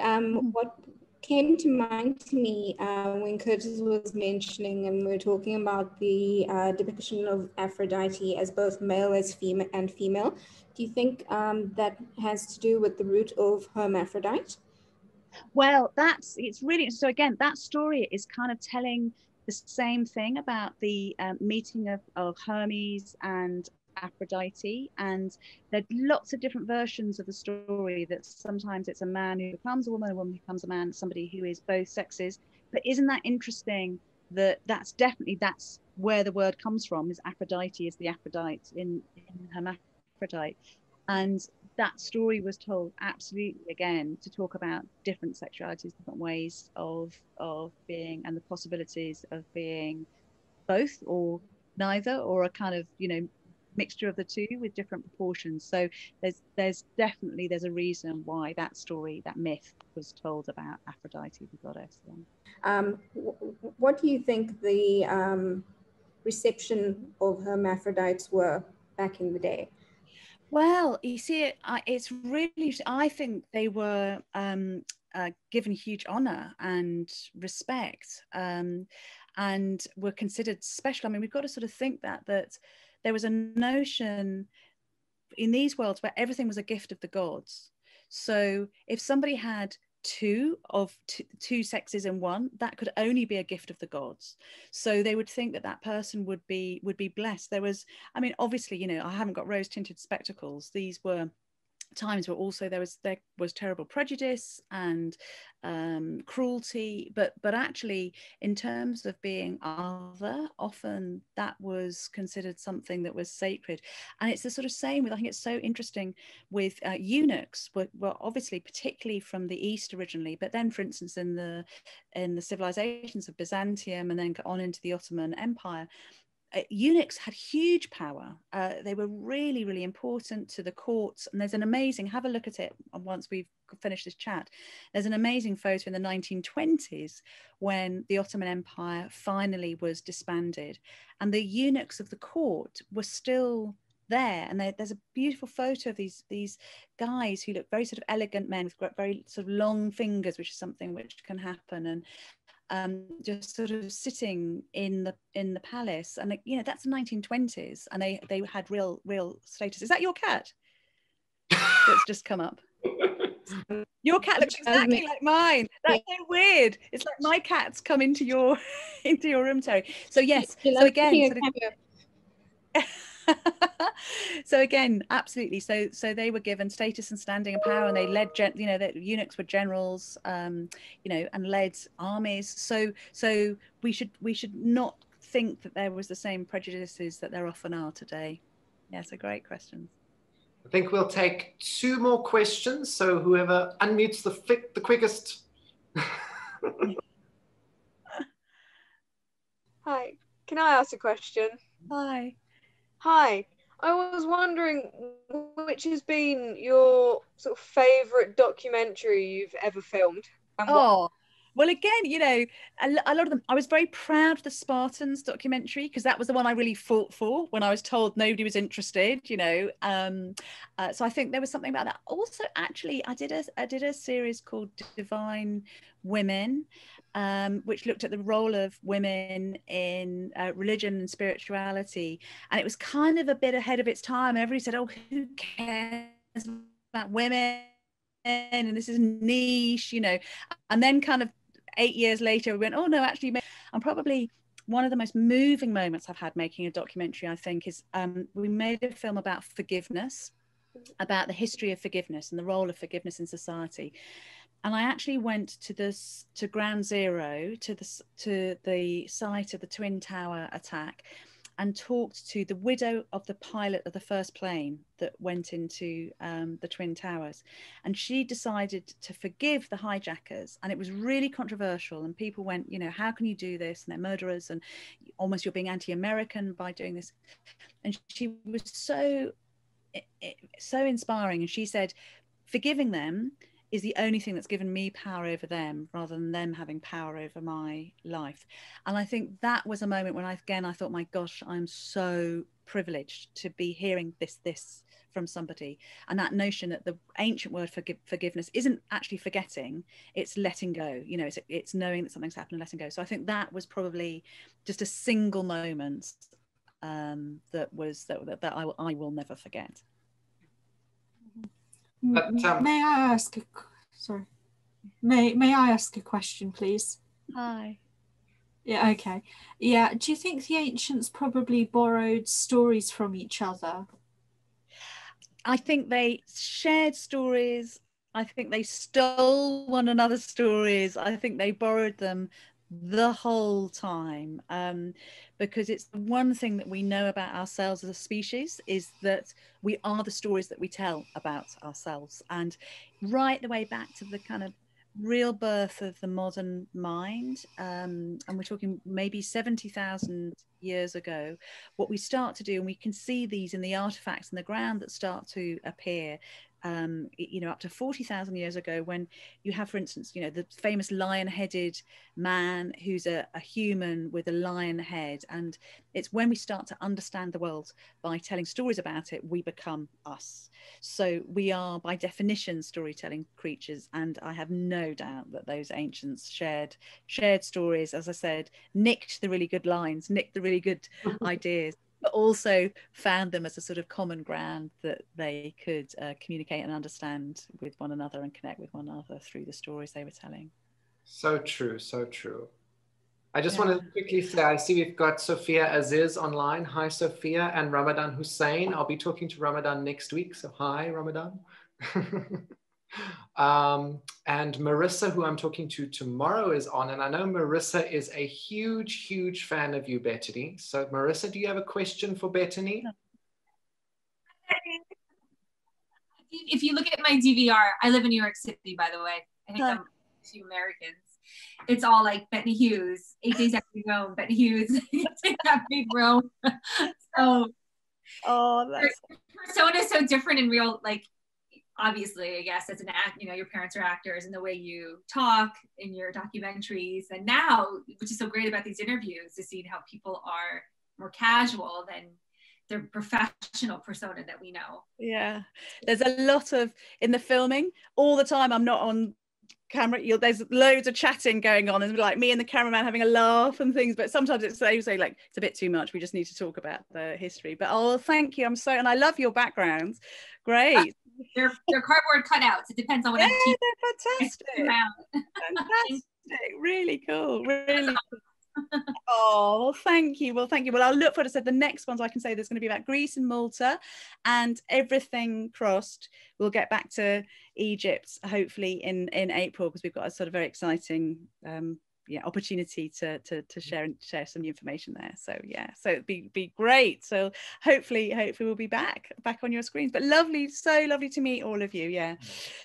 what came to mind to me when Curtis was mentioning and we were talking about the depiction of Aphrodite as both male and female, do you think that has to do with the root of hermaphrodite? Well, it's really, so again, that story is kind of telling the same thing about the meeting of Hermes and Aphrodite, and there are lots of different versions of the story, that sometimes it's a man who becomes a woman who becomes a man, somebody who is both sexes. But isn't that interesting that that's where the word comes from, is Aphrodite is the Aphrodite in hermaphrodite. And that story was told absolutely, again, to talk about different sexualities, different ways of being, and the possibilities of being both or neither, or a kind of mixture of the two with different proportions. So there's definitely a reason why that story, that myth, was told about Aphrodite, the goddess. What do you think the reception of hermaphrodites were back in the day? Well, you see, it's really, I think they were given huge honor and respect, and were considered special. I mean, we've got to sort of think that there was a notion in these worlds where everything was a gift of the gods. So if somebody had two sexes in one, that could only be a gift of the gods. So they would think that person would be blessed. There was, I mean, obviously, I haven't got rose-tinted spectacles. These were times where also there was terrible prejudice and cruelty, but actually, in terms of being other, often that was considered something that was sacred. And it's the sort of same with, I think it's so interesting with eunuchs, were obviously particularly from the East originally, but then, for instance, in the civilizations of Byzantium and then on into the Ottoman Empire, eunuchs had huge power. They were really, really important to the courts. And there's an amazing, have a look at it once we've finished this chat. There's an amazing photo in the 1920s when the Ottoman Empire finally was disbanded, and the eunuchs of the court were still there. And there's a beautiful photo of these guys who look very sort of elegant men with very sort of long fingers, which is something which can happen. And just sort of sitting in the palace, and that's the 1920s, and they had real status. Is that your cat that's just come up? Your cat looks exactly like mine. That's so weird. It's like my cat's come into your room, Terry. So yes. So again, so again, absolutely. So they were given status and standing and power, and they led, that eunuchs were generals, and led armies. So we should not think that there was the same prejudices that there often are today. Yeah, so great questions. I think we'll take 2 more questions. So whoever unmutes the quickest. Hi, can I ask a question? Hi. Hi, I was wondering which has been your sort of favourite documentary you've ever filmed? And Oh, well, again, you know, a lot of them, I was very proud of the Spartans documentary because that was the one I really fought for when I was told nobody was interested, you know. So I think there was something about that. Also, actually, I did a series called Divine Women, which looked at the role of women in religion and spirituality. And it was kind of a bit ahead of its time. Everybody said, oh, who cares about women? And this is niche, you know. And then kind of 8 years later, we went, oh no, actually, and probably one of the most moving moments I've had making a documentary, I think, is we made a film about forgiveness, about the history of forgiveness and the role of forgiveness in society. And I actually went to Ground Zero, to the site of the Twin Tower attack, and talked to the widow of the pilot of the first plane that went into the Twin Towers. And she decided to forgive the hijackers. And it was really controversial. And people went, you know, how can you do this? And they're murderers. And almost you're being anti-American by doing this. And she was so inspiring. And she said, forgiving them is the only thing that's given me power over them rather than them having power over my life. And I think that was a moment when I thought, my gosh, I'm so privileged to be hearing this from somebody. And that notion that the ancient word for forgiveness isn't actually forgetting, it's letting go, you know, it's knowing that something's happened and letting go. So I think that was probably just a single moment that I will never forget. May I ask may I ask a question, please? Hi. Yeah, okay. Yeah, do you think the ancients probably borrowed stories from each other? I think they shared stories. I think they stole one another's stories. I think they borrowed them the whole time, because it's the one thing that we know about ourselves as a species is that we are the stories that we tell about ourselves. And right the way back to the kind of real birth of the modern mind, and we're talking maybe 70,000 years ago, what we start to do, and we can see these in the artifacts in the ground that start to appear, you know, up to 40,000 years ago, when you have, for instance, you know, the famous lion-headed man who's a human with a lion head. And it's when we start to understand the world by telling stories about it, we become us. So we are, by definition, storytelling creatures. And I have no doubt that those ancients shared stories, as I said, nicked the really good lines, nicked the really good ideas, but also found them as a sort of common ground that they could communicate and understand with one another and connect with one another through the stories they were telling. So true, so true. I just want to quickly say, I see we've got Sophia Aziz online. Hi, Sophia, and Ramadan Hussein. I'll be talking to Ramadan next week, so hi, Ramadan. And Marissa, who I'm talking to tomorrow, is on. And I know Marissa is a huge, huge fan of you, Bettany. So Marissa, do you have a question for Bettany? If you look at my DVR, I live in New York City, by the way. I think I'm two Americans. It's all like Bettany Hughes, 8 Days After Rome, Bettany Hughes, that big Rome. So, that's... Your persona is so different in real, like, obviously, I guess, as an act, you know, your parents are actors, and the way you talk in your documentaries. And now, which is so great about these interviews, is seeing how people are more casual than their professional persona that we know. Yeah, there's a lot of, in the filming, all the time, I'm not on camera, there's loads of chatting going on, and like me and the cameraman having a laugh and things, but sometimes it's say like it's a bit too much, we just need to talk about the history. But oh, thank you, and I love your backgrounds. Great. They're cardboard cutouts. It depends on what they're fantastic. Fantastic. Really cool, really cool. Oh, well, thank you. Well, I'll look forward to the next ones. I can say there's going to be about Greece and Malta, and everything crossed, we'll get back to Egypt hopefully in April, because we've got a sort of very exciting yeah, opportunity to share some new information there. So yeah, so it'd be great. So hopefully we'll be back on your screens. But lovely, so lovely to meet all of you. Yeah,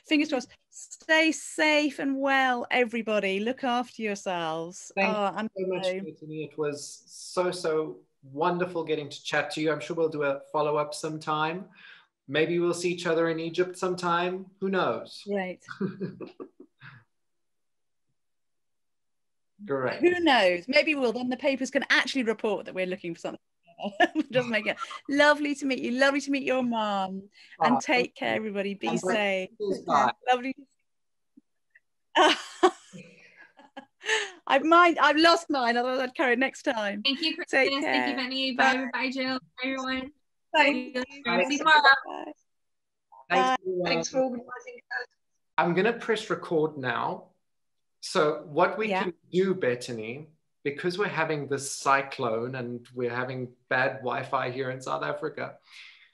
fingers crossed. Stay safe and well, everybody. Look after yourselves. Thank you so much, Bettany. It was so wonderful getting to chat to you. I'm sure we'll do a follow-up sometime. Maybe we'll see each other in Egypt sometime. Who knows? Right. Great. Who knows? Maybe we'll. Then the papers can actually report that we're looking for something. Just make it lovely to meet you. Lovely to meet your mom. And take care, everybody. Be safe. Lovely. I've lost mine. Otherwise, I'd carry it next time. Thank you, Chris. Take care. Thank you, Bettany. Bye, bye, Jill. Bye, everyone. Thank you. See you tomorrow. Bye. Thanks for organising. I'm going to press record now. So what we can do, Bettany, because we're having this cyclone and we're having bad Wi-Fi here in South Africa,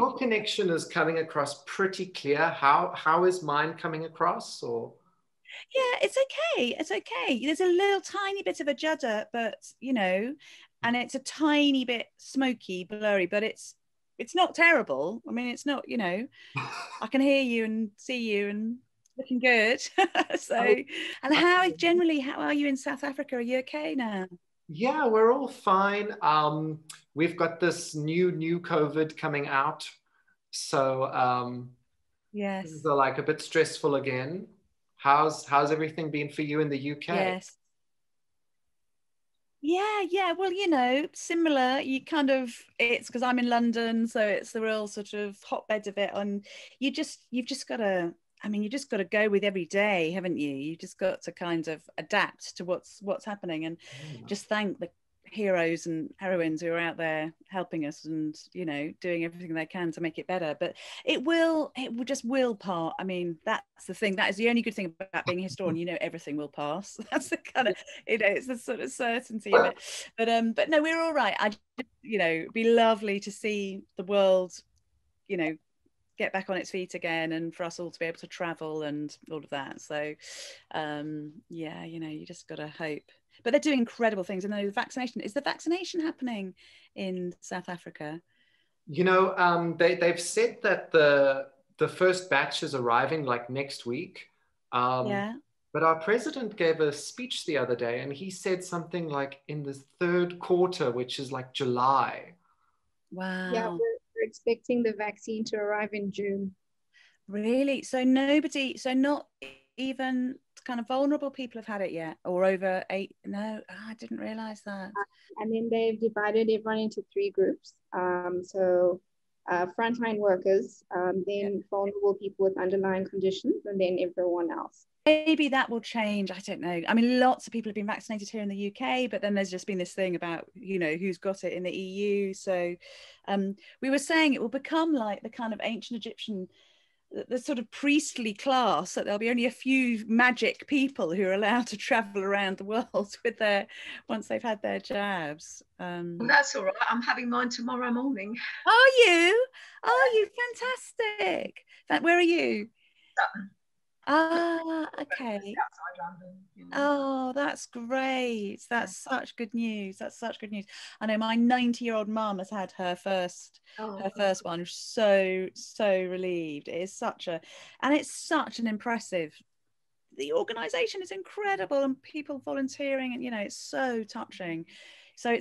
your connection is coming across pretty clear. How is mine coming across? Or yeah, it's okay. It's okay. There's a little tiny bit of a judder, but you know, and it's a tiny bit smoky, blurry, but it's not terrible. I mean, it's not, you know, I can hear you and see you and looking good. So, and how are you in South Africa? Are you okay now? Yeah, we're all fine. We've got this new COVID coming out. So yes, things are like a bit stressful again. How's everything been for you in the UK? Yes. Yeah. Well, you know, similar. You kind of, it's because I'm in London, so it's the real sort of hotbed of it. And you've just got to. I mean, you just got to go with every day, haven't you? You just got to kind of adapt to what's happening, and just thank the heroes and heroines who are out there helping us, and you know, doing everything they can to make it better. But it will just pass. I mean, that's the thing. That is the only good thing about being a historian. You know, everything will pass. That's the kind of, you know, it's the sort of certainty of it. But no, we're all right. You know, it'd be lovely to see the world, you know, get back on its feet again, and for us all to be able to travel and all of that. So yeah, you know, you just got to hope. But they're doing incredible things. And the vaccination, is the vaccination happening in South Africa? You know, they've said that the first batch is arriving like next week. Yeah. But our president gave a speech the other day, and he said something like in the third quarter, which is like July. Wow. Yeah, we're expecting the vaccine to arrive in June. Really? So not even kind of vulnerable people have had it yet, or over 8? No, I didn't realize that. And then they've divided everyone into 3 groups. So frontline workers, then vulnerable people with underlying conditions, and then everyone else. Maybe that will change. I don't know. I mean, lots of people have been vaccinated here in the UK, but then there's just been this thing about, you know, who's got it in the EU. So we were saying it will become like the kind of ancient Egyptian, the sort of priestly class, that there'll be only a few magic people who are allowed to travel around the world with once they've had their jabs. That's all right. I'm having mine tomorrow morning. Are you? Fantastic. Where are you? Sutton. Okay. Outside London, you know. Oh, that's great. That's such good news. I know my 90-year-old mum has had her first one. So relieved. It is such an impressive, the organization is incredible, and people volunteering, and you know, it's so touching. So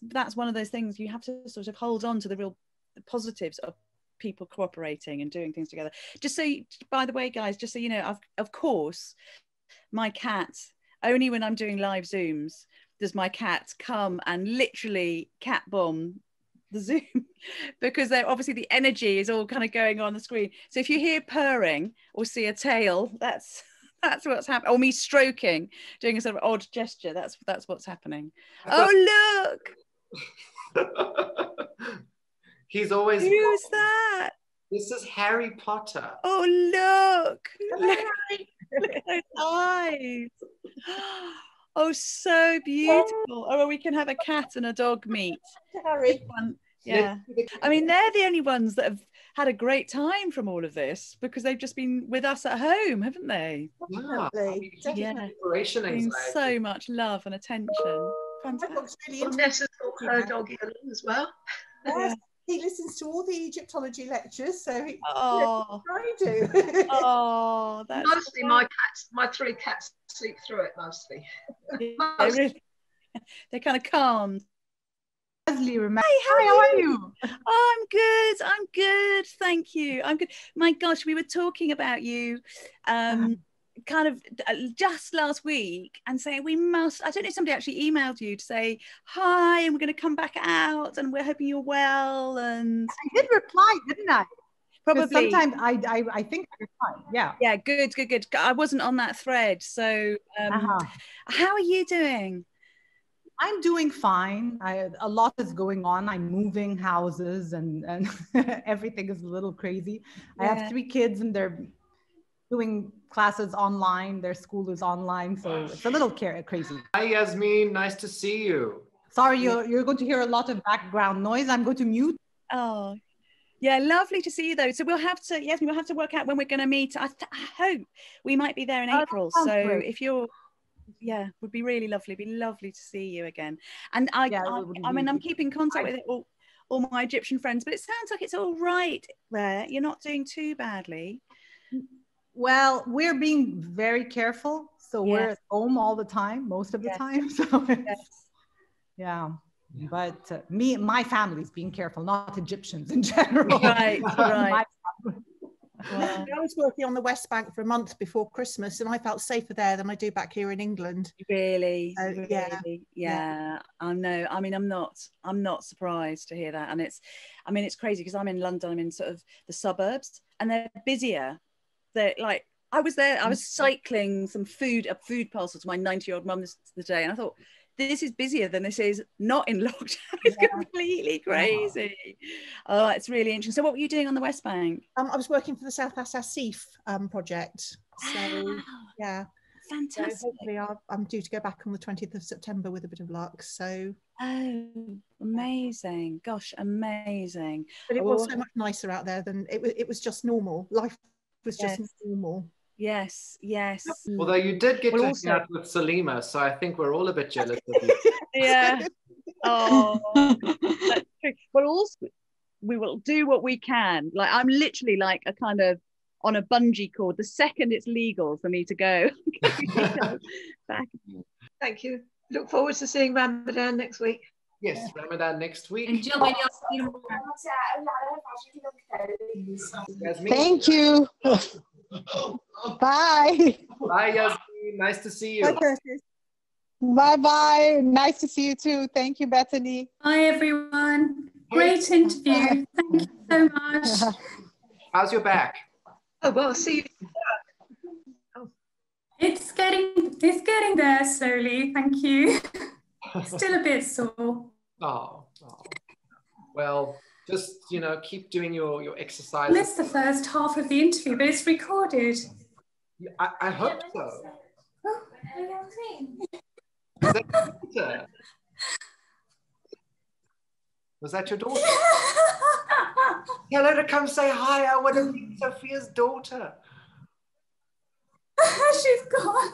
that's one of those things you have to sort of hold on to, the real positives of people cooperating and doing things together. By the way, guys, just so you know, of course, my cat, only when I'm doing live Zooms does my cat come and literally cat bomb the Zoom, because obviously the energy is all kind of going on the screen. So if you hear purring or see a tail, that's what's happening, or me stroking, doing a sort of odd gesture, that's what's happening. Oh, look. He's always. Who's that? This is Harry Potter. Oh, look. Look at those eyes. Oh, so beautiful. Oh, well, we can have a cat and a dog meet. Harry. Yeah. I mean, they're the only ones that had a great time from all of this, because they've just been with us at home, haven't they? Definitely. Separation Been anxiety. so much love and attention. Fantastic. Really Nessa taught her doggy along as well. Yes, he listens to all the Egyptology lectures, so he Oh, I do. oh, that's Mostly my 3 cats sleep through it mostly. they're kind of calmed. Leslie, remember. Hey, how are you? Oh, I'm good. Thank you. I'm good. My gosh, we were talking about you kind of just last week and saying we must, I don't know if somebody actually emailed you to say hi and we're going to come back out and we're hoping you're well. And I did reply, didn't I? Probably. Sometimes I think I replied. Yeah. Yeah, good. I wasn't on that thread. So how are you doing? I'm doing fine. A lot is going on. I'm moving houses and everything is a little crazy. Yeah. I have 3 kids and they're doing classes online. Their school is online, so it's a little crazy. Hi, Yasmin. Nice to see you. Sorry, you're going to hear a lot of background noise. I'm going to mute. Oh, yeah, lovely to see you though. So we'll have to work out when we're going to meet. I hope we might be there in April. So great. If you're, would be really lovely. It'd be lovely to see you again. And I mean, I'm keeping contact with all my Egyptian friends, but it sounds like it's all right there. You're not doing too badly. Well, we're being very careful. So we're at home all the time, most of the time. So yeah. But my family's being careful, not Egyptians in general. Right. Wow. I was working on the West Bank for a month before Christmas, and I felt safer there than I do back here in England. Really? Yeah. I know. I mean, I'm not surprised to hear that. And it's crazy because I'm in London. I'm in sort of the suburbs, and they're busier. They're like, I was there. I was cycling some food parcel to my 90-year-old mum the day, and I thought, this is busier than this is not in lockdown. It's completely crazy. Oh, it's really interesting. So what were you doing on the West Bank? I was working for the South Asif project. So yeah. Fantastic. So hopefully I'm due to go back on the 20th of September with a bit of luck. So amazing. Gosh, amazing. But it was so much nicer out there than it was just normal. Life was just normal. Yes. Although you did get to hang out with Salima, so I think we're all a bit jealous of you. Yeah. Oh, that's true. Well, also we will do what we can. Like I'm literally like a kind of on a bungee cord. The second it's legal for me to go back. Thank you. Look forward to seeing Ramadan next week. Yes, Ramadan next week. And Jill, maybe I'll see you. Thank you. Bye. Bye, Yasmin. Nice to see you. Bye, Curtis. Bye. Nice to see you too. Thank you, Bettany. Hi, everyone. Great interview. Thank you so much. How's your back? Oh, well, see you. It's getting there slowly. Thank you. Still a bit sore. Oh. Well, just, keep doing your exercise. I missed the first half of the interview, but it's recorded. I hope so. Oh, Was that your daughter? Was that your daughter? Tell her to come say hi. I want to meet Sophia's daughter. She's gone.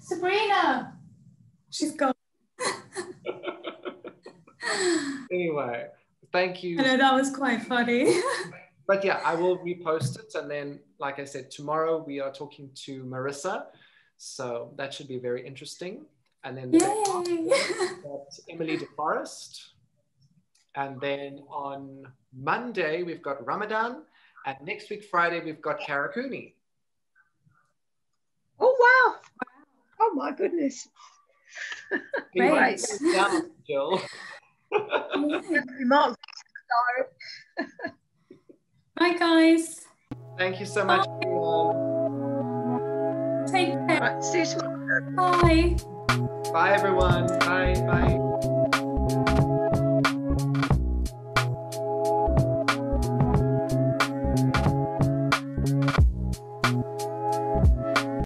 Sabrina. She's gone. Anyway, thank you. I know, that was quite funny. But yeah, I will repost it. And then, like I said, tomorrow we are talking to Marissa. So that should be very interesting. And then Emily DeForest. And then on Monday, we've got Ramadan. And next week, Friday, we've got Karakuni. Oh, wow. Oh, my goodness. Great. Down, Jill. Bye, guys. Thank you so much. Take care. Right, see you tomorrow. Bye. Bye, everyone. Bye.